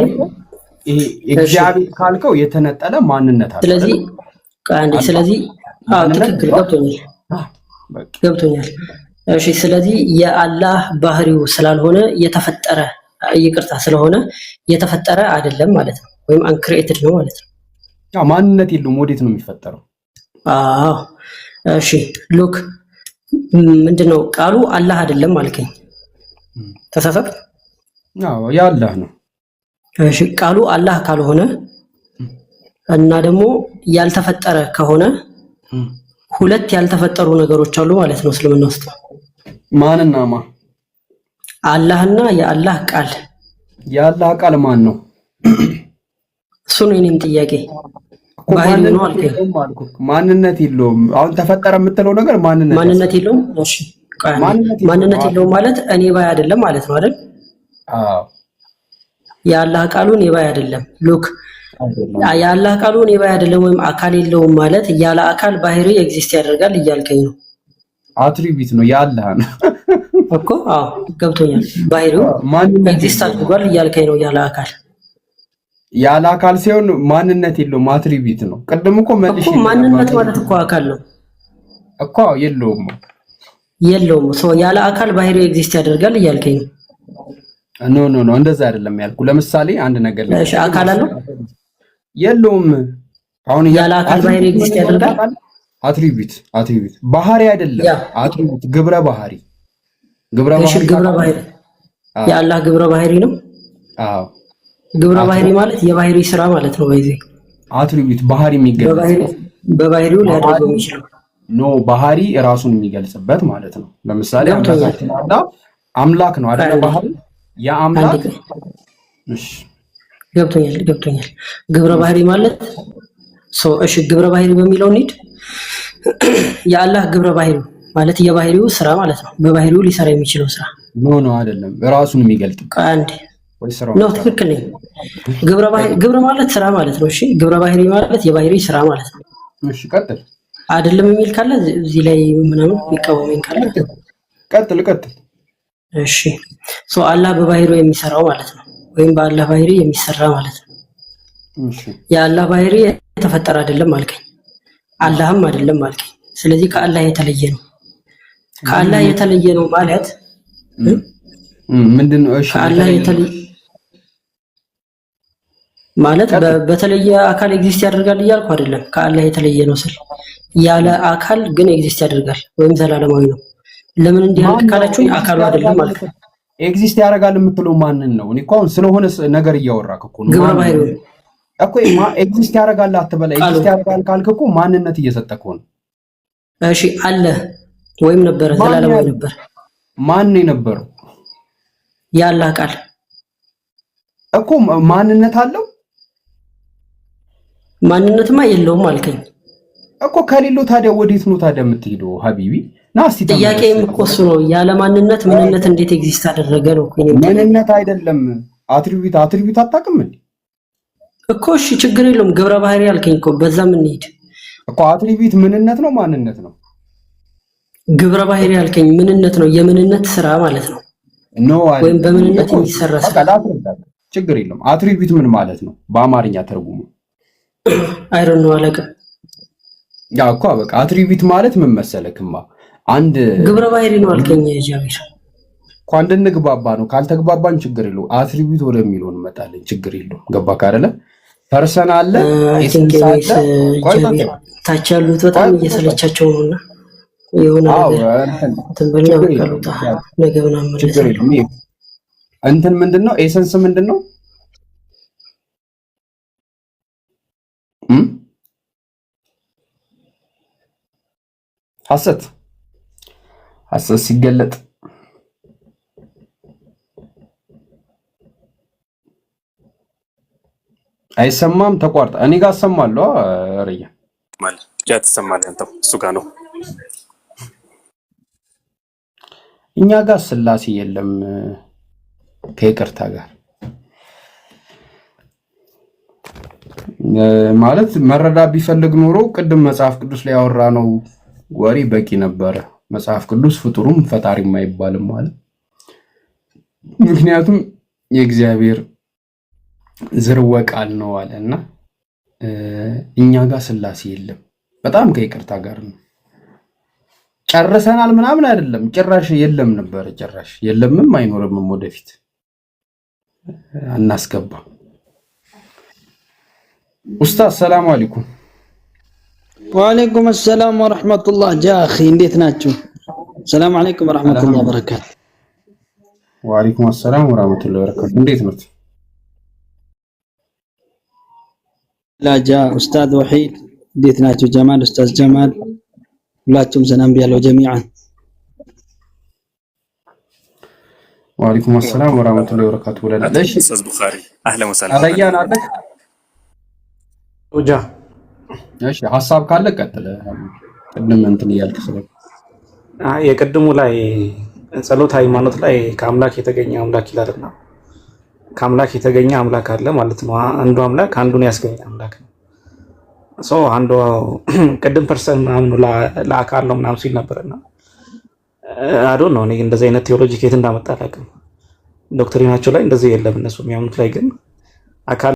Speaker 1: ይሄ እግዚአብሔር ካልከው የተነጠለ ማንነት አለ።
Speaker 4: ስለዚህ ትክክል ገብቶኛል። እሺ ስለዚህ የአላህ ባህሪው ስላልሆነ ስለሆነ የተፈጠረ አይደለም ማለት ነው፣ ወይም አንክሪኤትድ ነው ማለት ነው።
Speaker 1: ማንነት የለውም። ወዴት ነው የሚፈጠረው?
Speaker 4: እሺ ሉክ ምንድነው ቃሉ አላህ አይደለም አልከኝ። ተሳሳትክ?
Speaker 1: የአላህ ነው።
Speaker 4: እሺ ቃሉ አላህ ካልሆነ እና ደግሞ ያልተፈጠረ ከሆነ ሁለት ያልተፈጠሩ ነገሮች አሉ ማለት ነው እስልምና ውስጥ።
Speaker 1: ማንና
Speaker 4: አላህና የአላህ ቃል።
Speaker 1: የአላህ ቃል ማን ነው?
Speaker 4: እሱ ነው የኔም ጥያቄ። ባህሪው ነው አልከኝ።
Speaker 1: ማንነት የለውም። አሁን ተፈጠረ የምትለው ነገር ማንነት
Speaker 4: የለውም። እሺ ማንነት የለውም ማለት እኔ ባይ አይደለም ማለት ነው አይደል?
Speaker 1: አዎ
Speaker 4: የአላህ ቃሉ እኔ ባይ አይደለም። ሉክ የአላህ ቃሉ እኔ ባይ አይደለም ወይም አካል የለውም ማለት ያለ አካል ባህሪ ኤግዚስት ያደርጋል እያልከኝ ነው።
Speaker 1: አትሪቢዩት ነው የአላህ ነው
Speaker 4: እኮ። አዎ ገብቶኛል። ባህሪው ኤግዚስት አድርጓል እያልከኝ ነው ያለ አካል።
Speaker 1: ያለ አካል ሲሆን ማንነት የለውም፣ አትሪቢዩት ነው። ቅድም እኮ መልሽ
Speaker 4: ማንነት ማለት እኮ አካል ነው
Speaker 1: እኮ። የለውም
Speaker 4: ሰው ያለ አካል ባህሪ ኤግዚስት ያደርጋል እያልከኝ ነው።
Speaker 1: ኖ እንደዛ አይደለም ያልኩ። ለምሳሌ አንድ ነገር
Speaker 4: እሺ አካል አለው
Speaker 1: የለውም? አሁን
Speaker 4: ያለ አካል ባህሪ ኤግዚስት ያደርጋል።
Speaker 1: አትሪቢዩት ባህሪ አይደለም፣ አትሪቢዩት ግብረ ባህሪ የአላህ ግብረ ባህሪ ነው። አዎ ግብረ ባህሪ ማለት የባህሪ ስራ ማለት ነው። በዚህ አትሪቢዩት ባህሪ የሚገልጽ
Speaker 4: በባህሪው ሊያደርገው የሚችለው
Speaker 1: ባህሪ ራሱን የሚገልጽበት ማለት ነው። ለምሳሌ አምላክ ነው አይደል? ባህሪ የአምላክ እሺ
Speaker 4: ገብቶኛል። ግብረ ባህሪ ማለት እሺ ግብረ ባህሪ በሚለው እንሂድ። የአላህ ግብረ ባህሪ ማለት የባህሪው ስራ ማለት ነው። በባህሪው ሊሰራ የሚችለው ስራ
Speaker 1: ኖ አይደለም፣ ራሱን የሚገልጥ
Speaker 4: አንድ ነው። ትክክል ነኝ። ግብረ ማለት ስራ ማለት ነው። እሺ ግብረ ባህሪ ማለት የባህሪ ስራ ማለት ነው።
Speaker 1: እሺ ቀጥል።
Speaker 4: አይደለም የሚል ካለ እዚህ ላይ ምናምን ይቃወመኝ ካለ
Speaker 1: ቀጥል።
Speaker 4: እሺ አላህ በባህሪው የሚሰራው ማለት ነው፣ ወይም በአላህ ባህሪ የሚሰራ ማለት ነው።
Speaker 1: እሺ የአላህ
Speaker 4: ባህሪ የተፈጠረ አይደለም አልከኝ፣ አላህም አይደለም አልከኝ። ስለዚህ ከአላህ የተለየ ነው። ከአላህ የተለየ ነው ማለት
Speaker 1: ምንድነው? እሺ
Speaker 4: ከአላህ የተለየ ማለት በተለየ አካል ኤግዚስት ያደርጋል እያልኩ አይደለም። ከአላህ የተለየ ነው ስል ያለ አካል ግን ኤግዚስት ያደርጋል ወይም ዘላለማዊ ነው። ለምን እንዲህ ካላችሁ አካሉ አይደለም ማለት ነው።
Speaker 1: ኤግዚስት ያደርጋል የምትለው ማንን ነው? እኔ እኮ አሁን ስለሆነ ነገር እያወራክ እኮ ነው።
Speaker 4: ግብረ ባህሪው
Speaker 1: እኮ ኤግዚስት ያደርጋል አትበላ። ኤግዚስት ያደርጋል ካልክ እኮ ማንነት እየሰጠክ ነው።
Speaker 4: እሺ አለ ወይም ነበር፣ ዘላለማዊ ነበር።
Speaker 1: ማን ነው የነበረው?
Speaker 4: ያለ ቃል
Speaker 1: እኮ ማንነት አለው።
Speaker 4: ማንነትማ የለውም አልከኝ
Speaker 1: እኮ። ከሌለው ታዲያ ወዴት ነው ታዲያ የምትሄደው? ሀቢቢ ና እስቲ
Speaker 4: ጥያቄም እኮ እሱ ነው። ያለ ማንነት ምንነት እንዴት ኤግዚስት አደረገ ነው?
Speaker 1: ምንነት አይደለም አትሪቢዩት አታውቅም እንዴ
Speaker 4: እኮ። እሺ ችግር የለውም። ግብረ ባህሪ አልከኝ እኮ በዛ ምን እንሂድ
Speaker 1: እኮ። አትሪቢዩት ምንነት ነው ማንነት ነው?
Speaker 4: ግብረ ባህሪ አልከኝ ምንነት ነው፣ የምንነት ስራ ማለት ነው ወይም በምንነት የሚሰራ ስራ።
Speaker 1: ችግር የለውም። አትሪቢዩት ምን ማለት ነው በአማርኛ ተርጉሙ?
Speaker 4: አይሮን ነው አለቀ።
Speaker 1: ያው እኮ በቃ አትሪቢዩት ማለት ምን መሰለክማ፣ አንድ
Speaker 4: ግብረ ባህሪ ነው አልከኝ ጃቢር
Speaker 1: እኮ። አንድ እንግባባ ነው። ካልተግባባን ችግር የለውም። አትሪቢዩት ወደሚለው እንመጣለን። ችግር የለውም። ገባክ አይደለ? ፐርሰን አለ፣ ኤሰንስ አለ።
Speaker 4: ታች ያሉት በጣም እየሰለቻቸው ነውና የሆነ ነገር እንትን ብለው ቀሉታ ነገር ምናምን
Speaker 1: ችግር የለውም። እንትን ምንድነው ኤሰንስ ምንድነው? ሐሰት ሲገለጥ አይሰማም። ተቋርጣ እኔ ጋር አሰማለሁ። አረያ
Speaker 6: ማለት ያ ተሰማለህ አንተ እሱ ጋር ነው።
Speaker 1: እኛ ጋር ስላሴ የለም ከይቅርታ ጋር ማለት መረዳት ቢፈልግ ኖሮ ቅድም መጽሐፍ ቅዱስ ላይ ያወራ ነው ወሬ በቂ ነበረ። መጽሐፍ ቅዱስ ፍጡሩም ፈጣሪም አይባልም ማለት ምክንያቱም የእግዚአብሔር ዝርወ ቃል ነው አለና እኛ ጋር ስላሴ የለም። በጣም ከይቅርታ ጋር ነው። ጨርሰናል ምናምን አይደለም፣ ጭራሽ የለም ነበር። ጭራሽ የለምም አይኖርምም። ወደፊት አናስገባ። ኡስታዝ ሰላም አለይኩም።
Speaker 7: ወአለይኩም ሰላም ወራህመቱላህ። ጃኺ እንዴት ናችሁ? ሰላም አለይኩም ወራህመቱላህ ወበረካቱ።
Speaker 1: ወአለይኩም ሰላም ወራህመቱላህ ወበረካቱ። እንዴት ነው?
Speaker 7: ላጃ ኡስታዝ ወሒድ እንዴት ናችሁ? ጀማል ኡስታዝ ጀማል ሁላችሁም ሰላም ቢያለው ጀሚዓን።
Speaker 1: ወአለይኩም ሰላም ወራህመቱላህ ወበረካቱ። ወለላሽ
Speaker 6: ኡስታዝ ቡኻሪ አህለን ወሰላም።
Speaker 1: አለያን አለ ኦጃ። እሺ ሐሳብ ካለ ቀጥለ። ቅድም እንትን እያልክ ስለ
Speaker 8: የቅድሙ ላይ ጸሎት ሃይማኖት ላይ ከአምላክ የተገኘ አምላክ ይላልና ከአምላክ የተገኘ አምላክ አለ ማለት ነው። አንዱ አምላክ አንዱን ያስገኘ አምላክ ነው። አንዱ ቅድም ፐርሰን ምናምን ለአካል ነው ምናምን ሲል ነበርና አዶን ነው። እኔ እንደዚህ አይነት ቴዎሎጂ ከየት እንዳመጣ አላውቅም። ዶክትሪናቸው ላይ እንደዚህ የለም። እነሱ የሚያምኑት ላይ ግን አካል